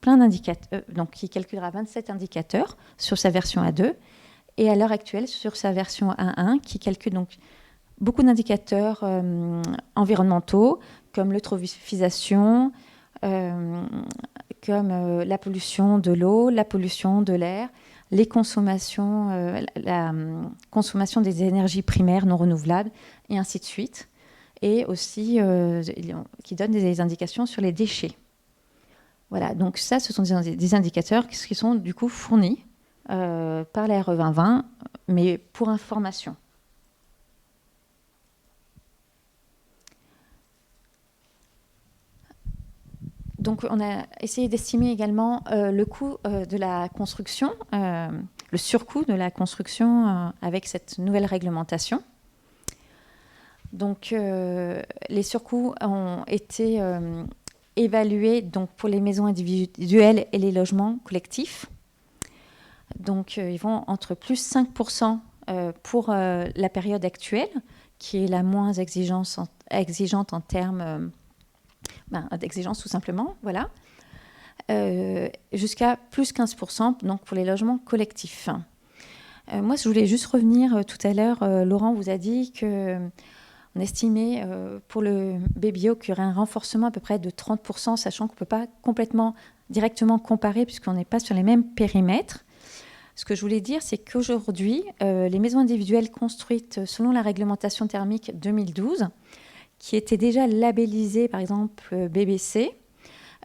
plein d'indicateurs, donc qui calculera 27 indicateurs sur sa version A2 et à l'heure actuelle sur sa version A1 qui calcule donc beaucoup d'indicateurs environnementaux comme l'eutrophisation, comme la pollution de l'eau, la pollution de l'air, les consommations, la consommation des énergies primaires non renouvelables, et ainsi de suite. Et aussi qui donne des indications sur les déchets. Voilà, donc ça, ce sont des indicateurs qui sont du coup fournis par la RE 2020, mais pour information. Donc, on a essayé d'estimer également le coût de la construction, le surcoût de la construction avec cette nouvelle réglementation. Donc, les surcoûts ont été évalués donc, pour les maisons individuelles et les logements collectifs. Donc, ils vont entre plus 5% pour la période actuelle, qui est la moins exigeante en termes d'exigence tout simplement, voilà, jusqu'à plus 15% donc pour les logements collectifs. Moi, je voulais juste revenir tout à l'heure, Laurent vous a dit qu'on estimait pour le BBO qu'il y aurait un renforcement à peu près de 30%, sachant qu'on ne peut pas complètement directement comparer puisqu'on n'est pas sur les mêmes périmètres. Ce que je voulais dire, c'est qu'aujourd'hui, les maisons individuelles construites selon la réglementation thermique 2012, qui était déjà labellisé, par exemple BBC,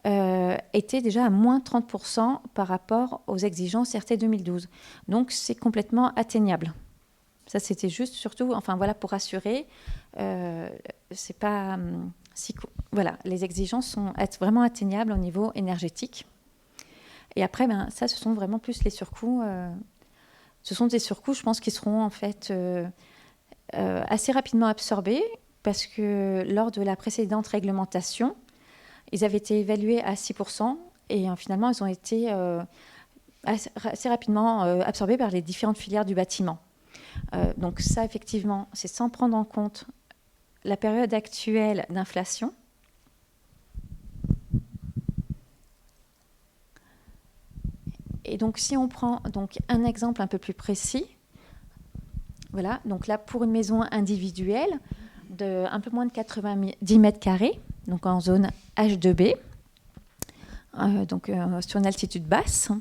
était déjà à moins 30% par rapport aux exigences RT 2012. Donc, c'est complètement atteignable. Ça, c'était juste, surtout, enfin voilà, pour rassurer, c'est pas... voilà, les exigences sont vraiment atteignables au niveau énergétique. Et après, ça, ce sont vraiment plus les surcoûts. Ce sont des surcoûts, je pense, qui seront en fait assez rapidement absorbés, parce que lors de la précédente réglementation, ils avaient été évalués à 6% et finalement, ils ont été assez rapidement absorbés par les différentes filières du bâtiment. Donc ça, effectivement, c'est sans prendre en compte la période actuelle d'inflation. Et donc, si on prend donc, un exemple un peu plus précis, voilà, donc là, pour une maison individuelle, de un peu moins de 90 mètres carrés, donc en zone H2B, donc sur une altitude basse.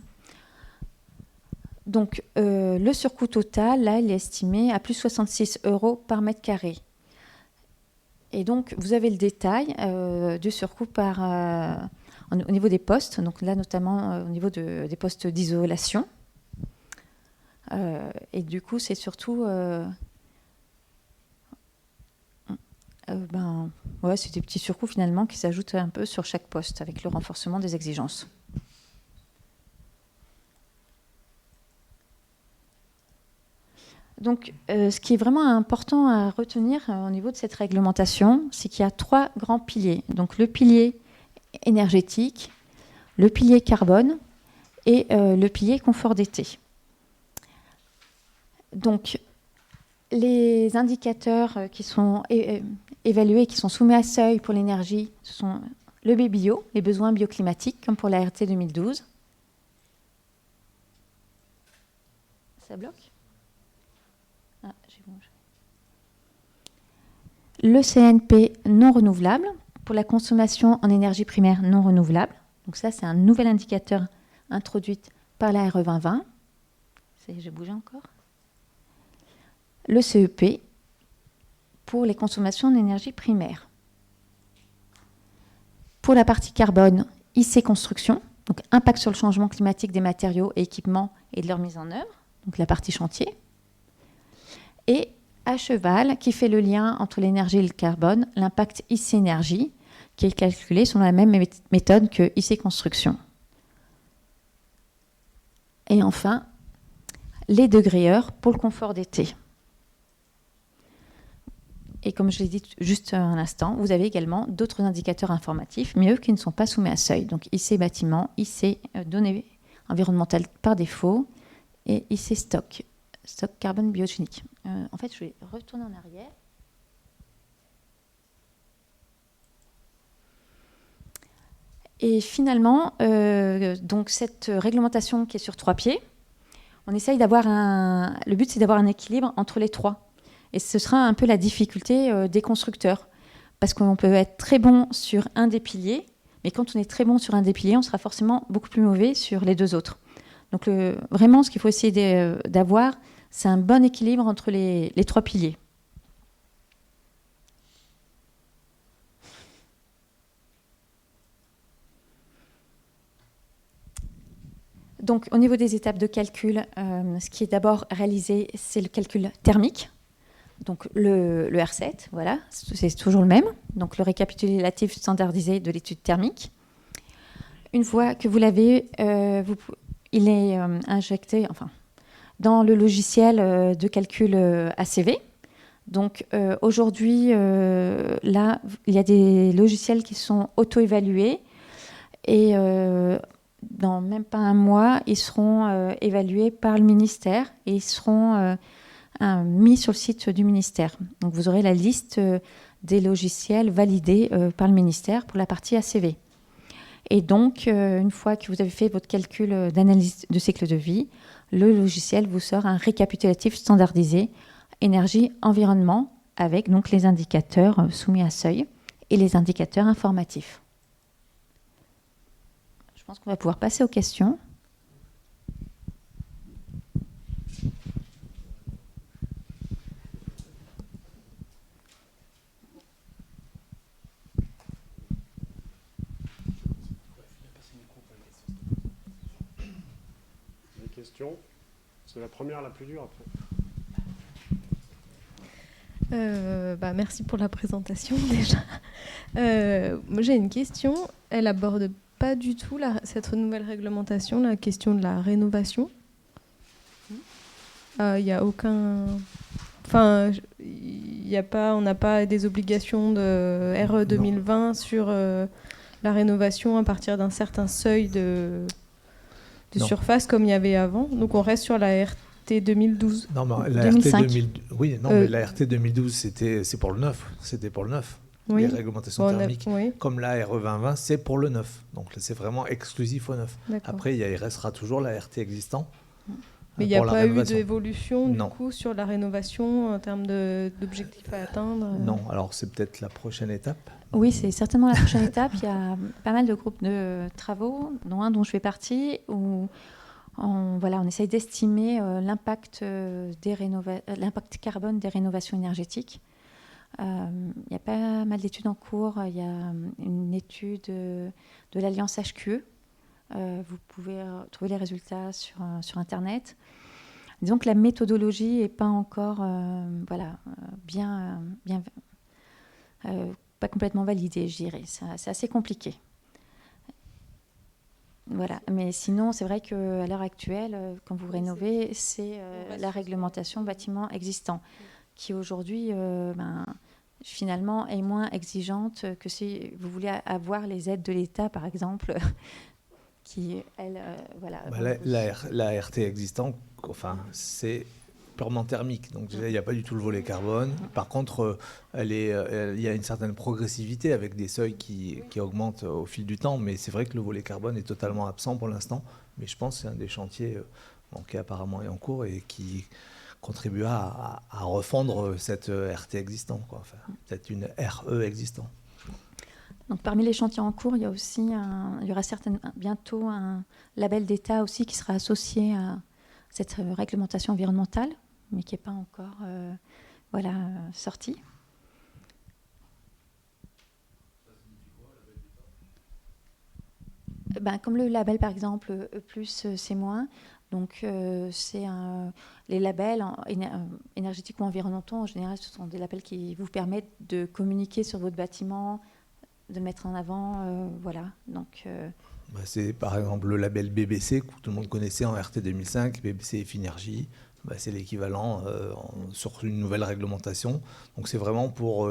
Donc le surcoût total, là, il est estimé à plus 66 € par mètre carré. Et donc vous avez le détail du surcoût au niveau des postes, donc là notamment au niveau des postes d'isolation. Et du coup, c'est surtout Ouais, c'est des petits surcoûts finalement qui s'ajoutent un peu sur chaque poste avec le renforcement des exigences. Donc, ce qui est vraiment important à retenir au niveau de cette réglementation, c'est qu'il y a 3 grands piliers. Donc, le pilier énergétique, le pilier carbone et le pilier confort d'été. Donc, les indicateurs qui sont évalués, qui sont soumis à seuil pour l'énergie, ce sont le BBio, les besoins bioclimatiques, comme pour la RT 2012. Ça bloque ? Le CNP non renouvelable pour la consommation en énergie primaire non renouvelable. Donc ça, c'est un nouvel indicateur introduit par la RE 2020. J'ai bougé encore. Le CEP pour les consommations en énergie primaire. Pour la partie carbone, IC Construction, donc impact sur le changement climatique des matériaux et équipements et de leur mise en œuvre, donc la partie chantier. Et à cheval, qui fait le lien entre l'énergie et le carbone, l'impact IC Énergie, qui est calculé selon la même méthode que IC Construction. Et enfin, les degrés-heures pour le confort d'été. Et comme je l'ai dit juste un instant, vous avez également d'autres indicateurs informatifs, mais eux qui ne sont pas soumis à seuil. Donc IC bâtiment, IC données environnementales par défaut et IC stock carbone biogénique. En fait, je vais retourner en arrière. Et finalement, donc cette réglementation qui est sur 3 pieds, on essaye d'avoir le but, c'est d'avoir un équilibre entre les 3. Et ce sera un peu la difficulté des constructeurs. Parce qu'on peut être très bon sur un des piliers, mais quand on est très bon sur un des piliers, on sera forcément beaucoup plus mauvais sur les 2 autres. Donc vraiment, ce qu'il faut essayer d'avoir, c'est un bon équilibre entre les 3 piliers. Donc, au niveau des étapes de calcul, ce qui est d'abord réalisé, c'est le calcul thermique. Donc, le R7, voilà, c'est toujours le même. Donc, le récapitulatif standardisé de l'étude thermique. Une fois que vous l'avez, il est injecté, dans le logiciel de calcul ACV. Donc aujourd'hui, là, il y a des logiciels qui sont auto-évalués et dans même pas un mois, ils seront évalués par le ministère et ils seront mis sur le site du ministère. Donc vous aurez la liste des logiciels validés par le ministère pour la partie ACV. Et donc, une fois que vous avez fait votre calcul d'analyse de cycle de vie, le logiciel vous sort un récapitulatif standardisé énergie-environnement avec donc les indicateurs soumis à seuil et les indicateurs informatifs. Je pense qu'on va pouvoir passer aux questions. C'est la première, la plus dure après. Merci pour la présentation déjà. Moi j'ai une question. Elle aborde pas du tout cette nouvelle réglementation, la question de la rénovation. Il y a aucun... Enfin, on n'a pas des obligations de RE 2020 sur la rénovation à partir d'un certain seuil de surface comme il y avait avant. Donc on reste sur la RT 2012. Non, mais la 2005. RT 2012, oui, non, mais la RT 2012, c'est pour le neuf. C'était pour le neuf. Oui. Les réglementations thermiques, oui. comme la RE 2020, c'est pour le neuf. Donc c'est vraiment exclusif au neuf. D'accord. Après, il restera toujours la RT existant. Mais il n'y a pas eu d'évolution du coup sur la rénovation en termes d'objectifs à atteindre. Non, alors c'est peut-être la prochaine étape. Oui, c'est certainement la prochaine étape. Il y a pas mal de groupes de travaux, dont un dont je fais partie, où on essaye d'estimer l'impact carbone des rénovations énergétiques. Il y a pas mal d'études en cours. Il y a une étude de l'Alliance HQE. Vous pouvez trouver les résultats sur Internet. Disons que la méthodologie n'est pas encore bien pas complètement validé, je dirais. C'est assez compliqué. Voilà, mais sinon, c'est vrai qu'à l'heure actuelle, quand vous rénovez, c'est la réglementation bâtiment existant, qui aujourd'hui, finalement, est moins exigeante que si vous voulez avoir les aides de l'État, par exemple, qui, elle, voilà. La RT existante, enfin, c'est purement thermique, donc déjà il n'y a pas du tout le volet carbone. Par contre, il y a une certaine progressivité avec des seuils qui augmentent au fil du temps, mais c'est vrai que le volet carbone est totalement absent pour l'instant. Mais je pense que c'est un des chantiers qui apparemment est en cours et qui contribuera à refondre cette RT existante, quoi. Enfin, peut-être une RE existante. Donc, parmi les chantiers en cours, il y a aussi il y aura bientôt un label d'État aussi qui sera associé à cette réglementation environnementale, mais qui n'est pas encore sortie. Comme le label, par exemple, E+, C-, donc c'est les labels énergétiques ou environnementaux, en général, ce sont des labels qui vous permettent de communiquer sur votre bâtiment, de mettre en avant, voilà. Donc, c'est par exemple le label BBC que tout le monde connaissait en RT 2005, BBC Effinergie. C'est l'équivalent sur une nouvelle réglementation. Donc c'est vraiment pour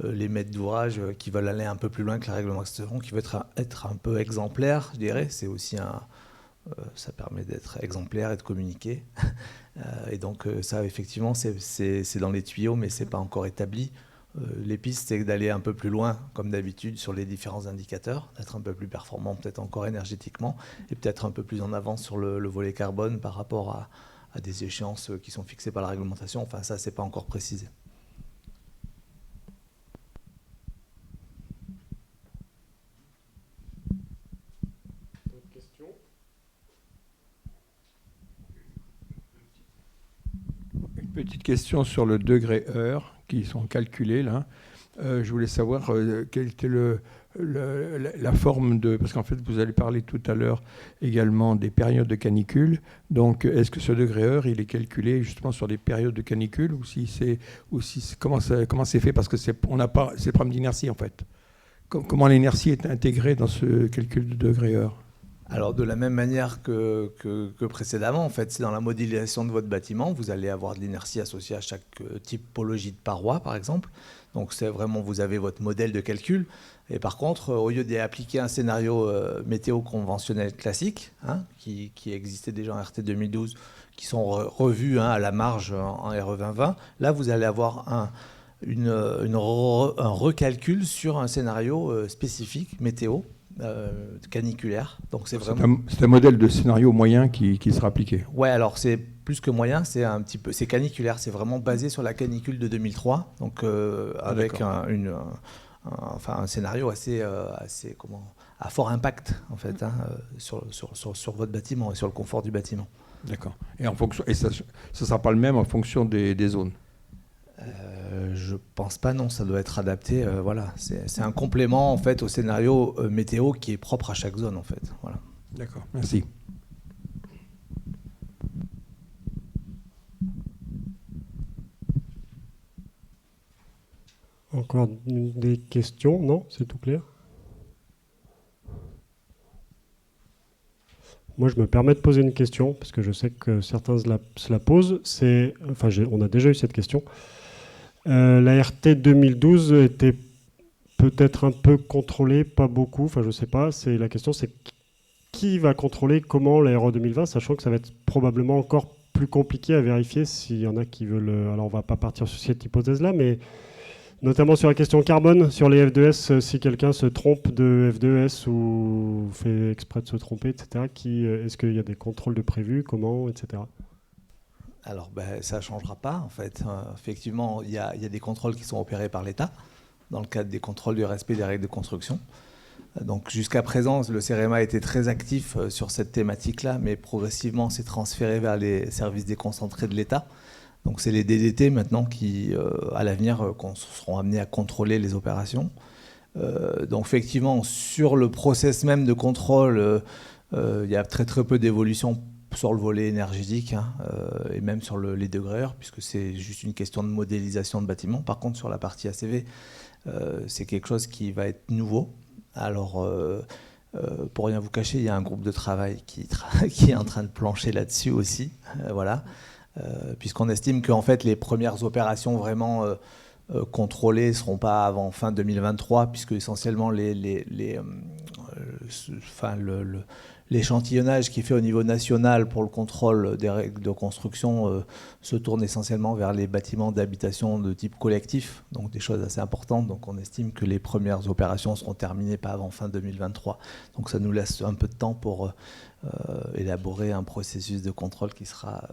les maîtres d'ouvrage qui veulent aller un peu plus loin que la réglementation, qui veulent être un peu exemplaires, je dirais. C'est aussi ça permet d'être exemplaire et de communiquer. Et donc ça, effectivement, c'est dans les tuyaux, mais c'est pas encore établi. Les pistes, c'est d'aller un peu plus loin, comme d'habitude, sur les différents indicateurs, d'être un peu plus performant, peut-être encore énergétiquement, et peut-être un peu plus en avance sur le volet carbone par rapport à des échéances qui sont fixées par la réglementation. Enfin, ça, c'est pas encore précisé. D'autres questions ? Une petite question sur le degré-heure qui sont calculés là. Je voulais savoir quelle était la forme de... Parce qu'en fait, vous allez parler tout à l'heure également des périodes de canicule. Donc, est-ce que ce degré-heure, il est calculé justement sur des périodes de canicule comment c'est fait? Parce que c'est le problème d'inertie, en fait. Comment l'inertie est intégrée dans ce calcul de degré-heure? Alors, de la même manière que précédemment, en fait, c'est dans la modélisation de votre bâtiment, vous allez avoir de l'inertie associée à chaque typologie de paroi, par exemple. Donc, c'est vraiment, vous avez votre modèle de calcul. Et par contre, au lieu d'appliquer un scénario météo conventionnel classique, qui existait déjà en RT 2012, qui sont revus à la marge en RE 2020, là, vous allez avoir un recalcul sur un scénario spécifique météo. Caniculaire. Donc c'est un modèle de scénario moyen qui sera appliqué. Ouais, alors c'est plus que moyen, c'est caniculaire, c'est vraiment basé sur la canicule de 2003, donc avec un scénario assez à fort impact en fait sur votre bâtiment et sur le confort du bâtiment. D'accord. Et ça sera pas le même en fonction des zones. Je pense pas, non, ça doit être adapté. Voilà, c'est un complément en fait au scénario météo qui est propre à chaque zone en fait. Voilà. D'accord, merci. Encore des questions? Non, c'est tout clair. Moi, je me permets de poser une question parce que je sais que certains se la posent. On a déjà eu cette question. La RT 2012 était peut-être un peu contrôlée, pas beaucoup, enfin je sais pas. La question c'est qui va contrôler comment la RE 2020, sachant que ça va être probablement encore plus compliqué à vérifier s'il y en a qui veulent... Alors on va pas partir sur cette hypothèse-là, mais notamment sur la question carbone, sur les F2S, si quelqu'un se trompe de F2S ou fait exprès de se tromper, etc., est-ce qu'il y a des contrôles de prévus, comment, etc. Alors, ça ne changera pas, en fait. Effectivement, il y a des contrôles qui sont opérés par l'État, dans le cadre des contrôles du respect des règles de construction. Donc, jusqu'à présent, le CEREMA était très actif sur cette thématique-là, mais progressivement, c'est transféré vers les services déconcentrés de l'État. Donc, c'est les DDT maintenant qui, à l'avenir, seront amenés à contrôler les opérations. Donc, effectivement, sur le process même de contrôle, il y a très, très peu d'évolution sur le volet énergétique et même sur les degrés-heures, puisque c'est juste une question de modélisation de bâtiment. Par contre, sur la partie ACV, c'est quelque chose qui va être nouveau. Alors, pour rien vous cacher, il y a un groupe de travail qui est en train de plancher là-dessus aussi, voilà, puisqu'on estime qu'en fait, les premières opérations vraiment contrôlées ne seront pas avant fin 2023, puisque essentiellement l'échantillonnage qui est fait au niveau national pour le contrôle des règles de construction se tourne essentiellement vers les bâtiments d'habitation de type collectif, donc des choses assez importantes. Donc on estime que les premières opérations seront terminées pas avant fin 2023. Donc ça nous laisse un peu de temps pour élaborer un processus de contrôle qui sera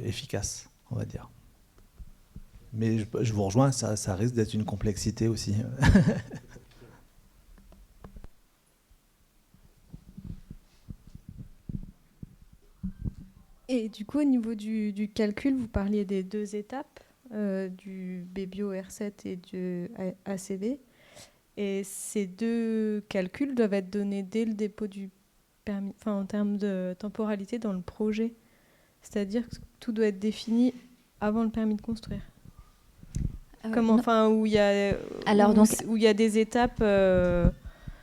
efficace, on va dire. Mais je vous rejoins, ça risque d'être une complexité aussi. Et du coup, au niveau du calcul, vous parliez des 2 étapes, du BBio R7 et du ACV. Et ces 2 calculs doivent être donnés dès le dépôt du permis, enfin en termes de temporalité dans le projet. C'est-à-dire que tout doit être défini avant le permis de construire. Comment, enfin, où il y a des étapes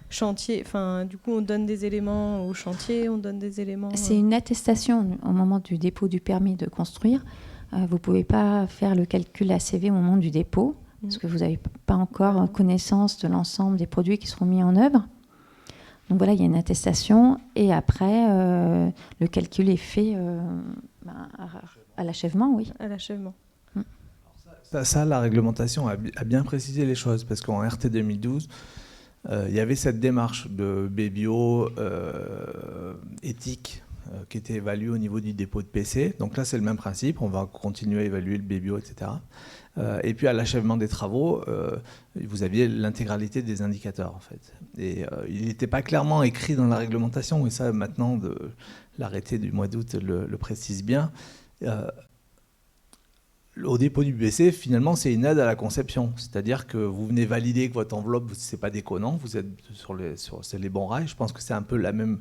chantier, enfin, du coup, on donne des éléments au chantier, on donne des éléments... C'est une attestation au moment du dépôt du permis de construire. Vous ne pouvez pas faire le calcul ACV au moment du dépôt, parce que vous n'avez pas encore connaissance de l'ensemble des produits qui seront mis en œuvre. Donc voilà, il y a une attestation, et après, le calcul est fait à l'achèvement, oui. À l'achèvement. Ça, la réglementation a bien précisé les choses, parce qu'en RT 2012, il y avait cette démarche de BBio éthique qui était évaluée au niveau du dépôt de PC. Donc là, c'est le même principe, on va continuer à évaluer le BBio, etc. Et puis à l'achèvement des travaux, vous aviez l'intégralité des indicateurs, en fait. Et il n'était pas clairement écrit dans la réglementation, et ça, maintenant, l'arrêté du mois d'août le précise bien. Au dépôt du BC, finalement, c'est une aide à la conception. C'est-à-dire que vous venez valider que votre enveloppe, ce n'est pas déconnant, vous êtes sur les bons rails. Je pense que c'est un peu la même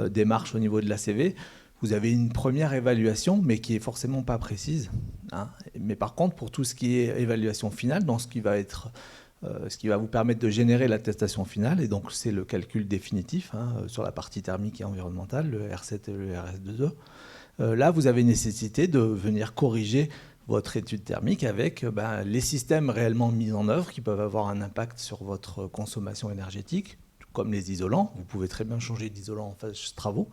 démarche au niveau de l'ACV. Vous avez une première évaluation, mais qui n'est forcément pas précise. Hein. Mais par contre, pour tout ce qui est évaluation finale, dans ce qui va vous permettre de générer l'attestation finale, et donc c'est le calcul définitif sur la partie thermique et environnementale, le R7 et le RS2E, là, vous avez nécessité de venir corriger votre étude thermique avec les systèmes réellement mis en œuvre qui peuvent avoir un impact sur votre consommation énergétique, comme les isolants. Vous pouvez très bien changer d'isolant en phase de travaux.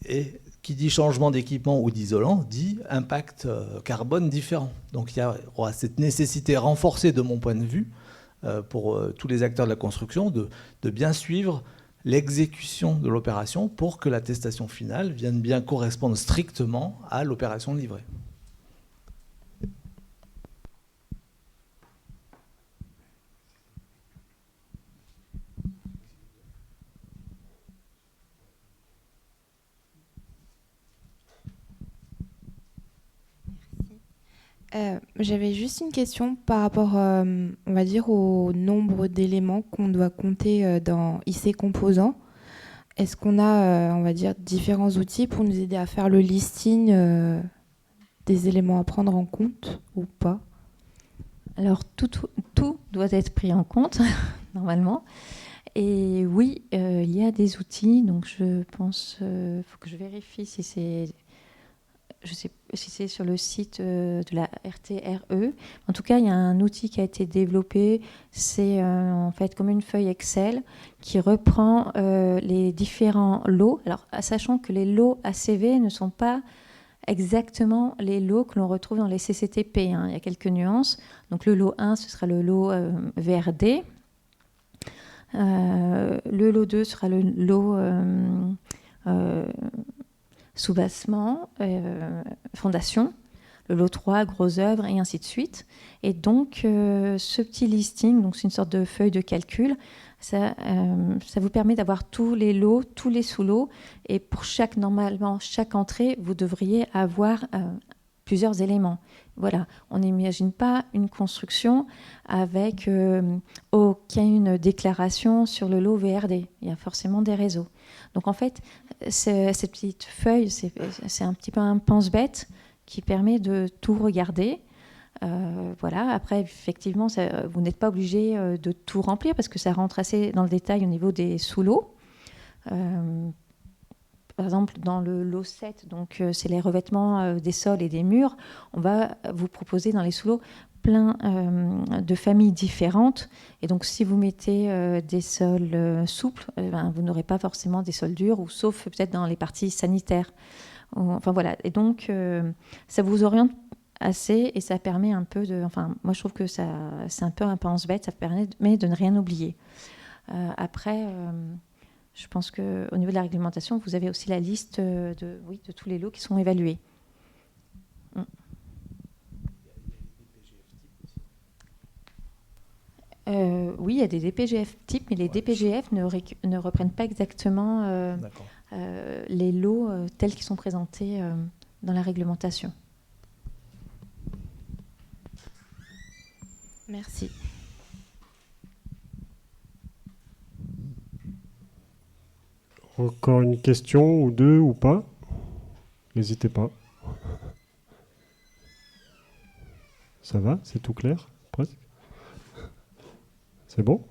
Et qui dit changement d'équipement ou d'isolant dit impact carbone différent. Donc il y aura cette nécessité renforcée de mon point de vue pour tous les acteurs de la construction de bien suivre l'exécution de l'opération pour que l'attestation finale vienne bien correspondre strictement à l'opération livrée. J'avais juste une question par rapport, on va dire, au nombre d'éléments qu'on doit compter dans IC Composants. Est-ce qu'on a, on va dire, différents outils pour nous aider à faire le listing des éléments à prendre en compte ou pas? Alors, tout doit être pris en compte, normalement. Et oui, il y a des outils. Donc, je pense, faut que je vérifie si c'est... Je sais si c'est sur le site de la RTRE. En tout cas, il y a un outil qui a été développé. C'est en fait comme une feuille Excel qui reprend les différents lots. Alors, sachant que les lots ACV ne sont pas exactement les lots que l'on retrouve dans les CCTP. Hein. Il y a quelques nuances. Donc, le lot 1, ce sera le lot VRD. Le lot 2 sera le lot... soubassement, fondation, le lot 3, gros œuvres, et ainsi de suite. Et donc, ce petit listing, donc c'est une sorte de feuille de calcul, ça vous permet d'avoir tous les lots, tous les sous-lots, et pour normalement, chaque entrée, vous devriez avoir plusieurs éléments. Voilà, on n'imagine pas une construction avec aucune déclaration sur le lot VRD. Il y a forcément des réseaux. Donc en fait, cette petite feuille, c'est un petit peu un pense-bête qui permet de tout regarder. Voilà. Après, effectivement, vous n'êtes pas obligé de tout remplir parce que ça rentre assez dans le détail au niveau des sous-lots. Par exemple, dans le lot 7, donc c'est les revêtements des sols et des murs, on va vous proposer dans les sous-lots plein de familles différentes. Et donc, si vous mettez des sols souples, vous n'aurez pas forcément des sols durs, ou sauf peut-être dans les parties sanitaires. Enfin voilà. Et donc, ça vous oriente assez et ça permet un peu de... Enfin, moi, je trouve que c'est un peu un pense-bête, ça permet de ne rien oublier. Après... je pense qu'au niveau de la réglementation, vous avez aussi la liste de tous les lots qui sont évalués. Oui, il y a des DPGF types, mais les DPGF ne reprennent pas exactement les lots tels qu'ils sont présentés dans la réglementation. Merci. Encore une question ou deux ou pas? N'hésitez pas. Ça va? C'est tout clair? Presque? C'est bon?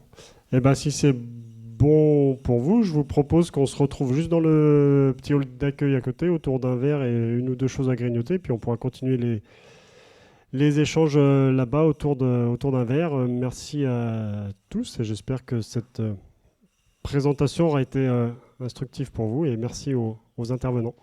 Eh bien, si c'est bon pour vous, je vous propose qu'on se retrouve juste dans le petit hall d'accueil à côté, autour d'un verre et une ou deux choses à grignoter, puis on pourra continuer les échanges là-bas autour d'un verre. Merci à tous et j'espère que cette présentation aura été instructive pour vous et merci aux intervenants.